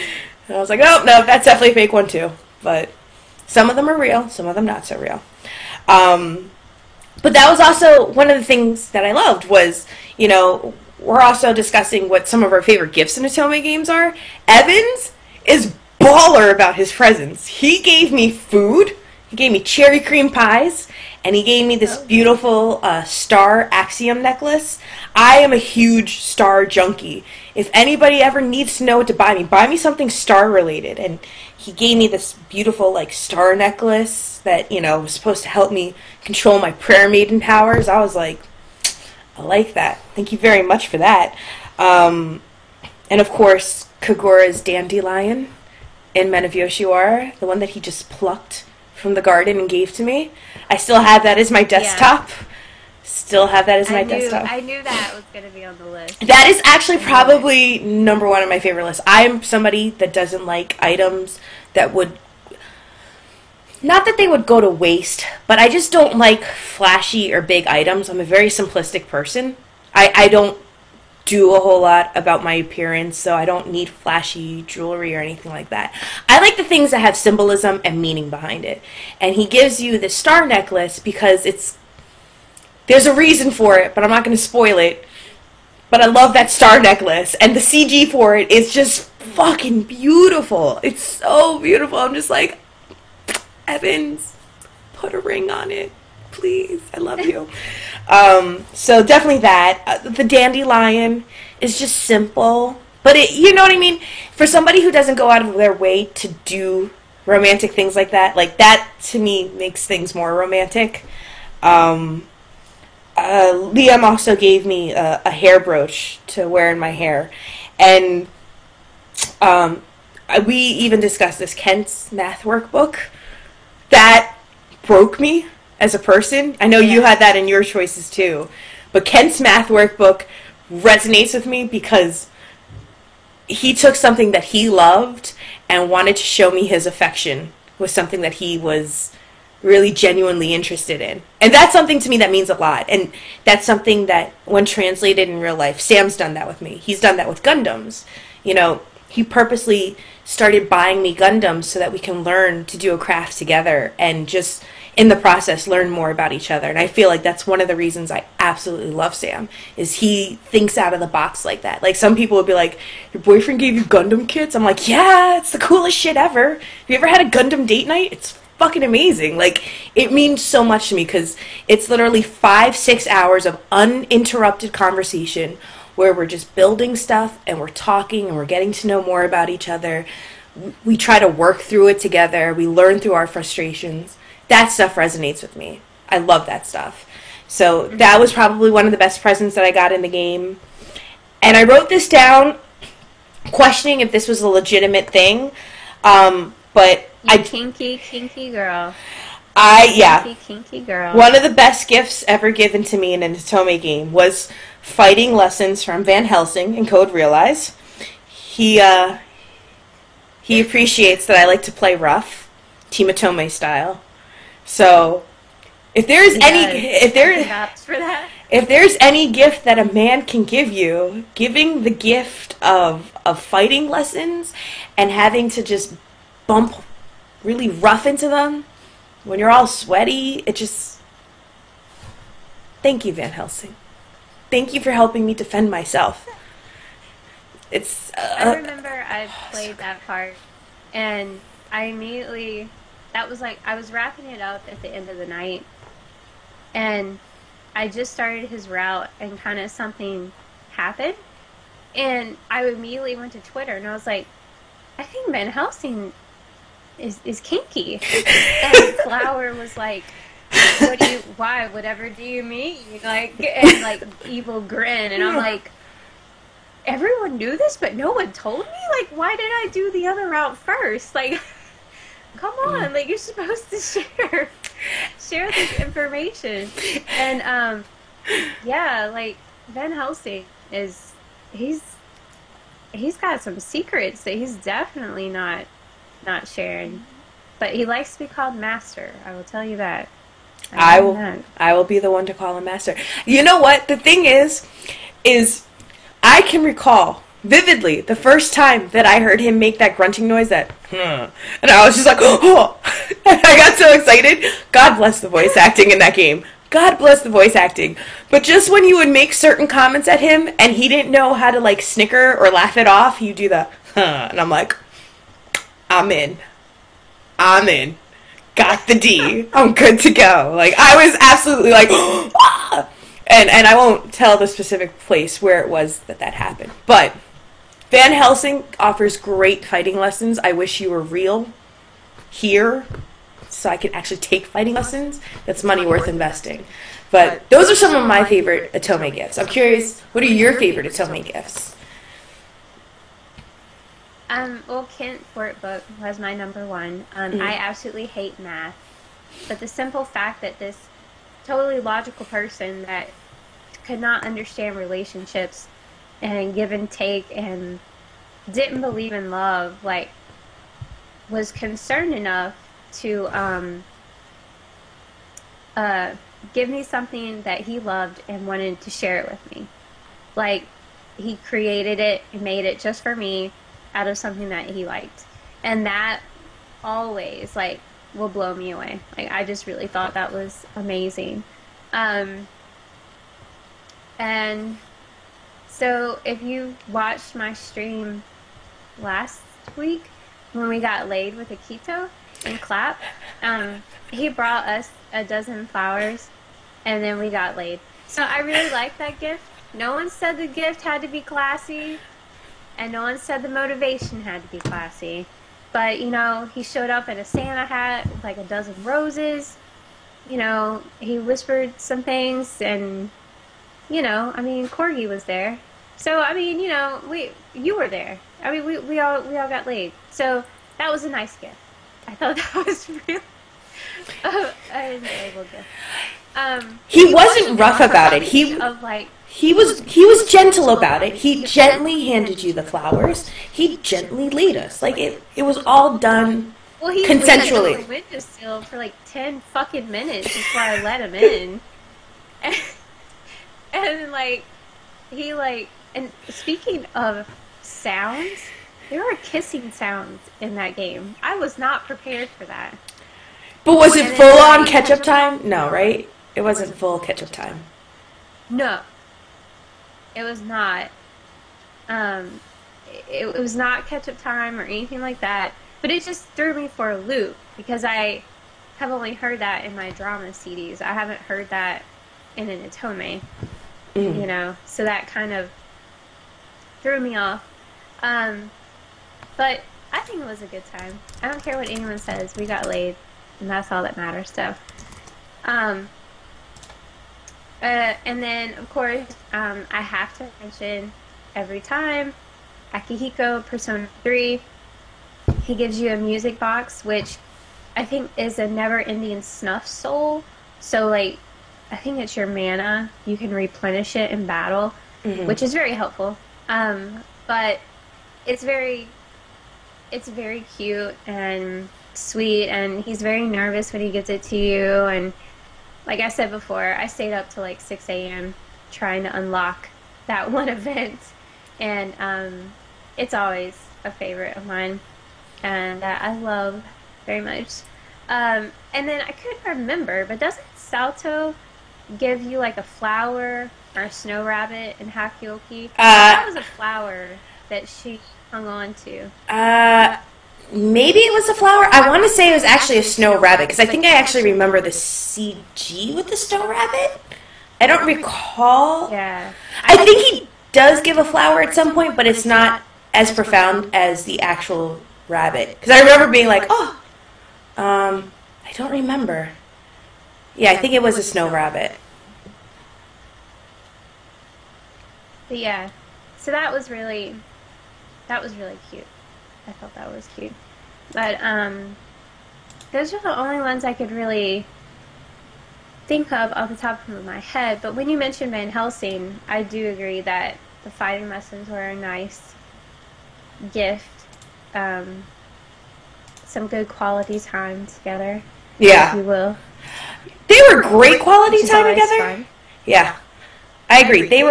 And I was like, no, that's definitely a fake one too. But some of them are real, some of them not so real. But that was also one of the things that I loved was, we're also discussing what some of our favorite gifts in Atome games are. Evans is baller about his presents. He gave me food, he gave me cherry cream pies, and he gave me this beautiful star axiom necklace. I am a huge star junkie. If anybody ever needs to know what to buy me something star related. And he gave me this beautiful like star necklace that, was supposed to help me control my prayer maiden powers. I was like, I like that. Thank you very much for that. And of course, Kagura's dandelion in Men of Yoshiwara, the one that he just plucked from the garden and gave to me. I still have that as my desktop. Yeah. Still have that as my desktop. I knew that was going to be on the list. That is actually probably #1 on my favorite list. I am somebody that doesn't like items that would... Not that they would go to waste, but I just don't like flashy or big items. I'm a very simplistic person. I don't do a whole lot about my appearance, so I don't need flashy jewelry or anything like that. I like the things that have symbolism and meaning behind it. And he gives you the star necklace because there's a reason for it, but I'm not going to spoil it. But I love that star necklace, and the CG for it is just fucking beautiful. It's so beautiful. I'm just like, Evans, put a ring on it, please. I love you. So definitely that. The dandelion is just simple, but you know what I mean? For somebody who doesn't go out of their way to do romantic things like that to me makes things more romantic. Liam also gave me a hair brooch to wear in my hair, and we even discussed this Kent's math workbook. That broke me as a person. I know you had that in your choices too. But Kent's math workbook resonates with me because he took something that he loved and wanted to show me his affection with something that he was really genuinely interested in. And that's something to me that means a lot. And that's something that, when translated in real life, Sam's done that with me. He's done that with Gundams. You know, he purposely started buying me Gundams so that we can learn to do a craft together and just, in the process, learn more about each other. And I feel like that's one of the reasons I absolutely love Sam, is he thinks out of the box like that. Like, some people would be like, your boyfriend gave you Gundam kits? I'm like, yeah, it's the coolest shit ever. Have you ever had a Gundam date night? It's fucking amazing. Like, it means so much to me because it's literally 5-6 hours of uninterrupted conversation where we're just building stuff and we're talking and we're getting to know more about each other. We try to work through it together. We learn through our frustrations. That stuff resonates with me. I love that stuff. So that was probably one of the best presents that I got in the game. And I wrote this down questioning if this was a legitimate thing. But kinky girl. Kinky girl. One of the best gifts ever given to me in an Otome game was fighting lessons from Van Helsing in Code Realize. He appreciates that I like to play rough, Team Otome style. So if there's any gift that a man can give you, giving the gift of fighting lessons and having to just bump really rough into them when you're all sweaty, it just... Thank you, Van Helsing. Thank you for helping me defend myself. It's... I remember I played that part, and I immediately... That was like, I was wrapping it up at the end of the night, and I just started his route, and kind of something happened, and I immediately went to Twitter, and I was like, I think Van Helsing is kinky. And Flower was like, whatever do you mean? Like, and like, evil grin, and I'm like, everyone knew this, but no one told me? Like, why did I do the other route first? Like, come on, like, you're supposed to share this information. And yeah, like, Van Helsing he's got some secrets that he's definitely not sharing, but he likes to be called Master. I will tell you that. I will be the one to call him Master. You know what the thing is I can recall vividly the first time that I heard him make that grunting noise, and I was just like, oh, and I got so excited. God bless the voice acting in that game. God bless the voice acting. But just when you would make certain comments at him and he didn't know how to, like, snicker or laugh it off, you do the and I'm like, I'm in. Got the D. I'm good to go. Like, I was absolutely like, ah! And I won't tell the specific place where it was that happened. But Van Helsing offers great fighting lessons. I wish you were real here so I could actually take fighting lessons. That's money worth investing. But those are some of my favorite Otome gifts. I'm curious, what are your favorite Otome gifts? Well, Kent Workbook was my number one. I absolutely hate math. But the simple fact that this totally logical person that could not understand relationships and give and take and didn't believe in love, like, was concerned enough to give me something that he loved and wanted to share it with me. Like, he created it and made it just for me out of something that he liked. And that always, like, will blow me away. Like, I just really thought that was amazing. And so if you watched my stream last week when we got laid with Akito and Clap, he brought us a dozen flowers and then we got laid. So I really like that gift. No one said the gift had to be classy, and no one said the motivation had to be classy. But, you know, he showed up in a Santa hat with like a dozen roses. You know, he whispered some things, and, you know, I mean, Corgi was there. So, I mean, you know, you were there. I mean, we all got laid. So that was a nice gift. I thought that was An enjoyable gift. He wasn't rough about it. Of like He was gentle about it. He gently handed you the flowers. He gently laid us. Like it was all done well, he waited on the consensually. windowsill for like 10 fucking minutes before I let him in. And, and like he like and speaking of sounds, there were kissing sounds in that game. I was not prepared for that. But was it full on catch-up time? No, right? It wasn't full catch-up time. No, it was not. It was not catch-up time or anything like that. But it just threw me for a loop because I have only heard that in my drama CDs. I haven't heard that in an Otome, you know. So that kind of threw me off. But I think it was a good time. I don't care what anyone says. We got laid, and that's all that matters. So, and then of course, I have to mention every time Akihiko Persona 3. He gives you a music box, which I think is a never-ending snuff soul. So, like, I think it's your mana. You can replenish it in battle, which is very helpful. But it's very cute and sweet, and he's very nervous when he gives it to you. And like I said before, I stayed up till like 6 a.m. trying to unlock that one event, and it's always a favorite of mine, and I love very much. And then I couldn't remember, but doesn't Salto give you like a flower or a snow rabbit in Hakioki? That was a flower that she hung on to. Maybe it was a flower. I want to say it was actually a snow rabbit because I think I actually remember the CG with the snow rabbit. I don't recall. Yeah. I think he does give a flower at some point, but it's not as profound as the actual rabbit. Because I remember being like, oh, I don't remember. Yeah, I think it was a snow rabbit. But yeah, so that was really cute. I thought that was cute. But those are the only ones I could really think of off the top of my head. But when you mentioned Van Helsing, I do agree that the fighting lessons were a nice gift. Some good quality time together. Yeah. If you will. They were great quality time together. Fun. Yeah. I agree. They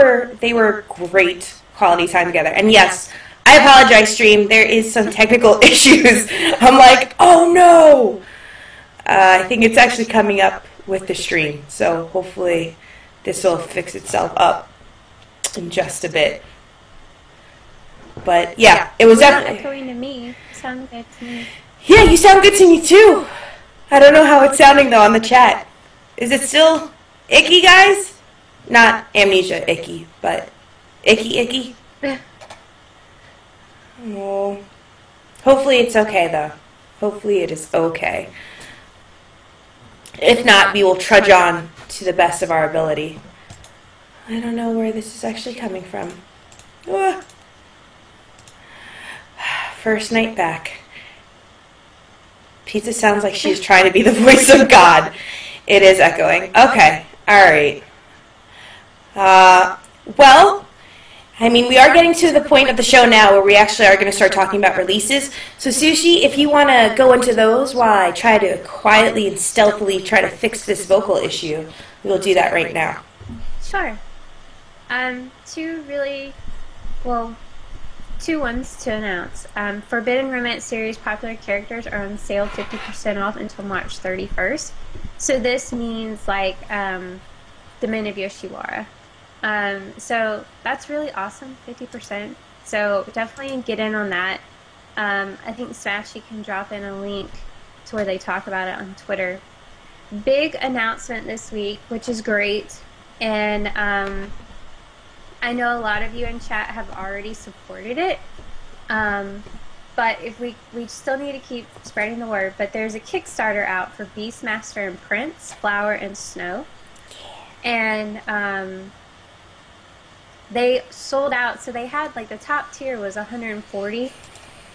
were great quality time together. And yes, I apologize, stream. There is some technical issues. I'm like, oh no. I think it's actually coming up with the stream. So hopefully this will fix itself up in just a bit. But yeah, it was Not definitely echoing to me. Sounded good to me. Yeah, you sound good to me too. I don't know how it's sounding though on the chat. Is it still icky, guys? Not amnesia icky, but icky. Oh. Hopefully it's okay though. Hopefully it is okay. If not, we will trudge on to the best of our ability. I don't know where this is actually coming from. Ah. First night back. Pizza sounds like she's trying to be the voice of God. It is echoing. Okay. All right. Well, I mean, we are getting to the point of the show now where we actually are going to start talking about releases. So, Sushi, if you want to go into those while I try to quietly and stealthily try to fix this vocal issue, we'll do that right now. Sure. Two ones to announce. Forbidden Romance series popular characters are on sale 50% off until March 31st. So this means like the Men of Yoshiwara. So that's really awesome, 50%. So definitely get in on that. I think Smashy can drop in a link to where they talk about it on Twitter. Big announcement this week, which is great. And I know a lot of you in chat have already supported it. But if we still need to keep spreading the word. But there's a Kickstarter out for Beastmaster and Prince, Flower and Snow. And they sold out. So they had like the top tier was 140,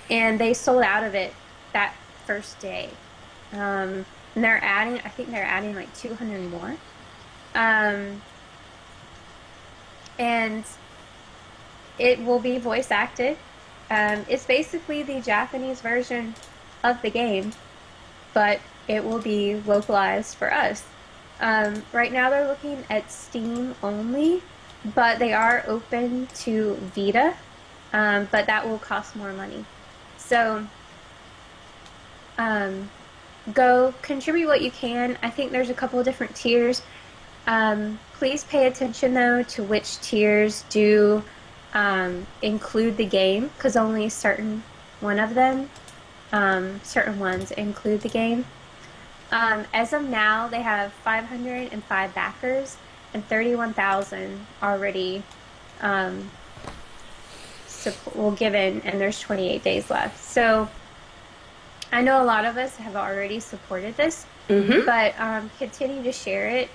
and they sold out of it that first day. And I think they're adding like 200 more. Um, and it will be voice acted. It's basically the Japanese version of the game, but it will be localized for us. Right now they're looking at Steam only, but they are open to Vita, but that will cost more money. So go contribute what you can. I think there's a couple of different tiers. Please pay attention though to which tiers do include the game, because only certain ones include the game. As of now, they have 505 backers and 31,000 already given, and there's 28 days left. So I know a lot of us have already supported this, but continue to share it,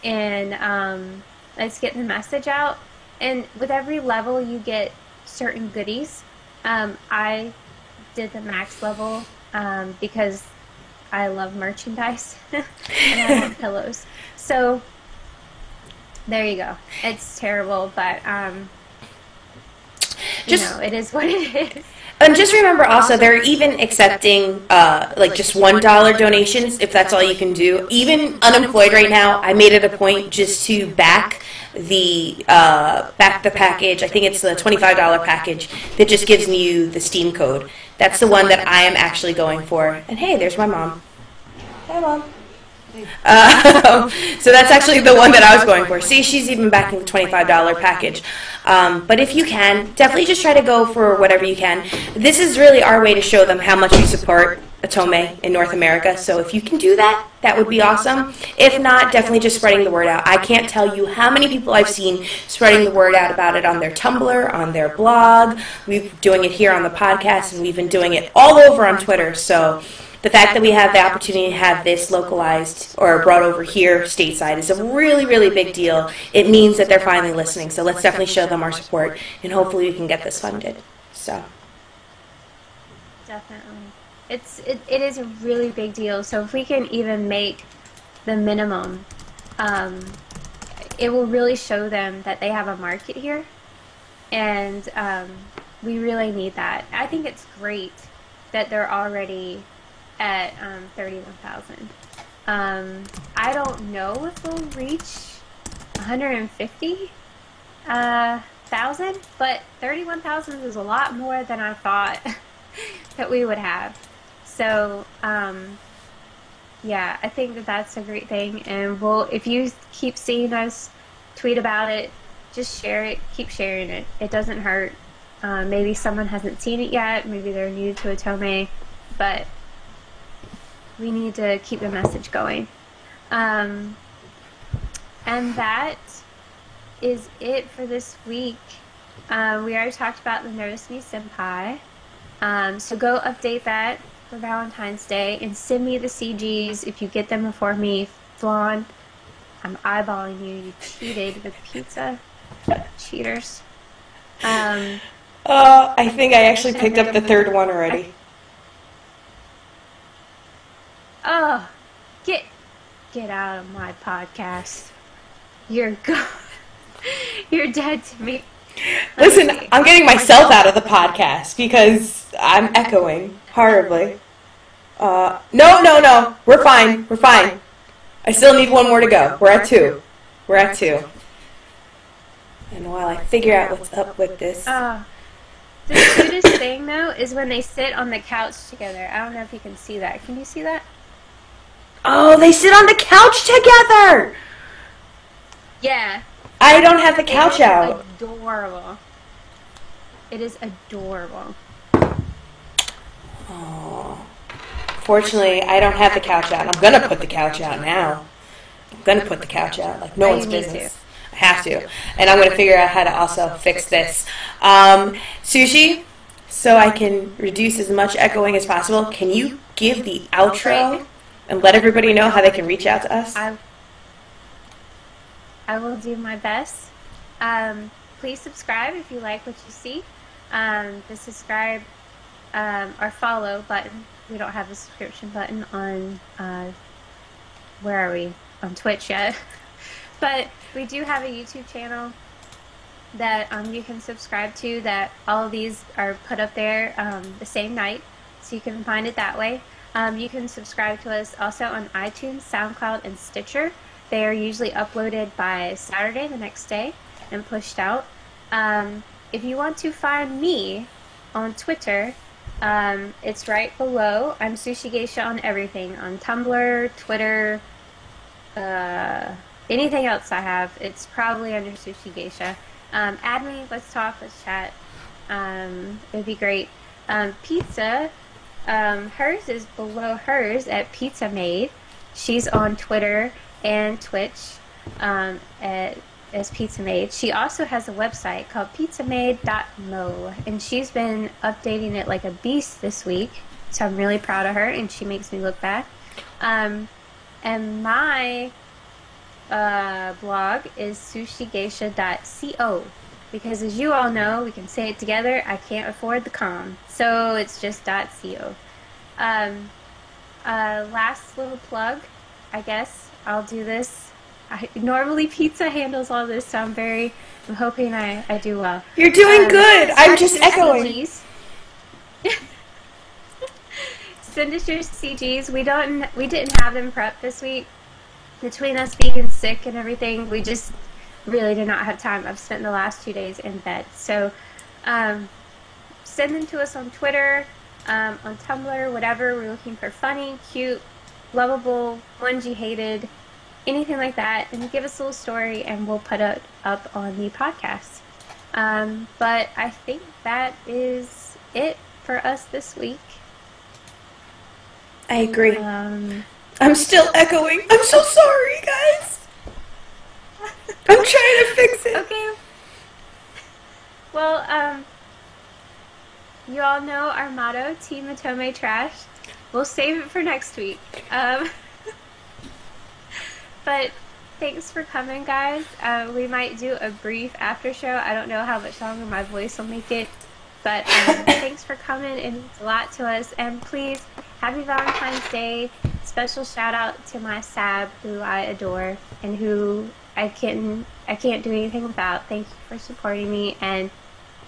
and let's get the message out. And with every level, you get certain goodies. I did the max level because I love merchandise and I want pillows. So there you go. It's terrible, but it is what it is. And just remember also, they're even accepting just $1 donations if that's all you can do. Even unemployed right now, I made it a point just to back the package. I think it's the $25 package that just gives you the Steam code. That's the one that I am actually going for. And hey, there's my mom. Hi, Mom. So that's actually the one that I was going for. See, she's even backing the $25 package. But if you can, definitely just try to go for whatever you can. This is really our way to show them how much we support Otome in North America. So if you can do that, that would be awesome. If not, definitely just spreading the word out. I can't tell you how many people I've seen spreading the word out about it on their Tumblr, on their blog. We've been doing it here on the podcast, and we've been doing it all over on Twitter. So the fact that we have the opportunity to have this localized or brought over here stateside is a really, really big deal. It means that they're finally listening. So let's definitely show them our support, and hopefully we can get this funded. So definitely. It is a really big deal. So if we can even make the minimum, it will really show them that they have a market here, and we really need that. I think it's great that they're already at 31,000. I don't know if we'll reach 150,000, but 31,000 is a lot more than I thought that we would have. So, yeah, I think that that's a great thing. And if you keep seeing us tweet about it, just share it. Keep sharing it. It doesn't hurt. Maybe someone hasn't seen it yet. Maybe they're new to Otome, but we need to keep the message going. And that is it for this week. We already talked about the Notice Me Senpai. So go update that for Valentine's Day and send me the CGs if you get them before me. Flan, I'm eyeballing you. You cheated with pizza. Cheaters. I think I actually picked up the third one already. Oh, get out of my podcast. You're gone. You're dead to me. Listen, I'm getting myself out of the podcast because I'm echoing horribly. No. We're fine. I still need one more to go. We're at two. And while I figure out what's up with this. The cutest thing, though, is when they sit on the couch together. I don't know if you can see that. Can you see that? Oh, they sit on the couch together! Yeah. I don't have the couch out. Adorable. It is adorable. Oh. Fortunately, I don't have the couch out. I'm gonna put the couch out now. Like no one's business. I have to. And I'm gonna figure out how to also fix this. Sushi, so I can reduce as much echoing as possible, can you give the outro and let everybody know how they can reach out to us? I will do my best. Please subscribe if you like what you see. The subscribe or follow button. We don't have a subscription button on where are we? On Twitch yet. But we do have a YouTube channel that you can subscribe to, that all of these are put up there the same night, so you can find it that way. You can subscribe to us also on iTunes, SoundCloud, and Stitcher. They are usually uploaded by Saturday the next day and pushed out. If you want to find me on Twitter, it's right below. I'm Sushi Geisha on everything, on Tumblr, Twitter, anything else I have. It's probably under Sushi Geisha. Add me, let's talk, let's chat. It'd be great. Pizza, hers is below hers at Pizza Maid. She's on Twitter and Twitch as Pizza Maid. She also has a website called pizzamaid.mo, and she's been updating it like a beast this week, so I'm really proud of her, and she makes me look bad. And my blog is sushigeisha.co, because as you all know, we can say it together, I can't afford the com, so it's just .co. Last little plug, I guess I'll do this. Normally Pizza handles all this, so I'm hoping I do well. You're doing good. I'm just echoing. CGs. Send us your CGs. We didn't have them prepped this week. Between us being sick and everything, we just really did not have time. I've spent the last 2 days in bed. So send them to us on Twitter, on Tumblr, whatever. We're looking for funny, cute, lovable, ones you hated, anything like that. And give us a little story, and we'll put it up on the podcast. But I think that is it for us this week. I agree. I'm still echoing. I'm so sorry, guys. I'm trying to fix it. Okay. Well, you all know our motto, Team Atome Trash. We'll save it for next week. But thanks for coming, guys. We might do a brief after show. I don't know how much longer my voice will make it. But thanks for coming. It means a lot to us. And please, happy Valentine's Day. Special shout out to my Sab, who I adore and who I can't do anything without. Thank you for supporting me, and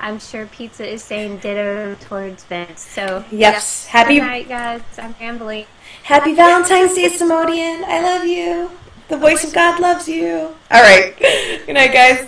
I'm sure Pizza is saying ditto towards Vince. So yes, happy good night, guys. I'm rambling. Happy Valentine's Day, Simodian. I love you. The voice of God loves you. All right. Good night, guys.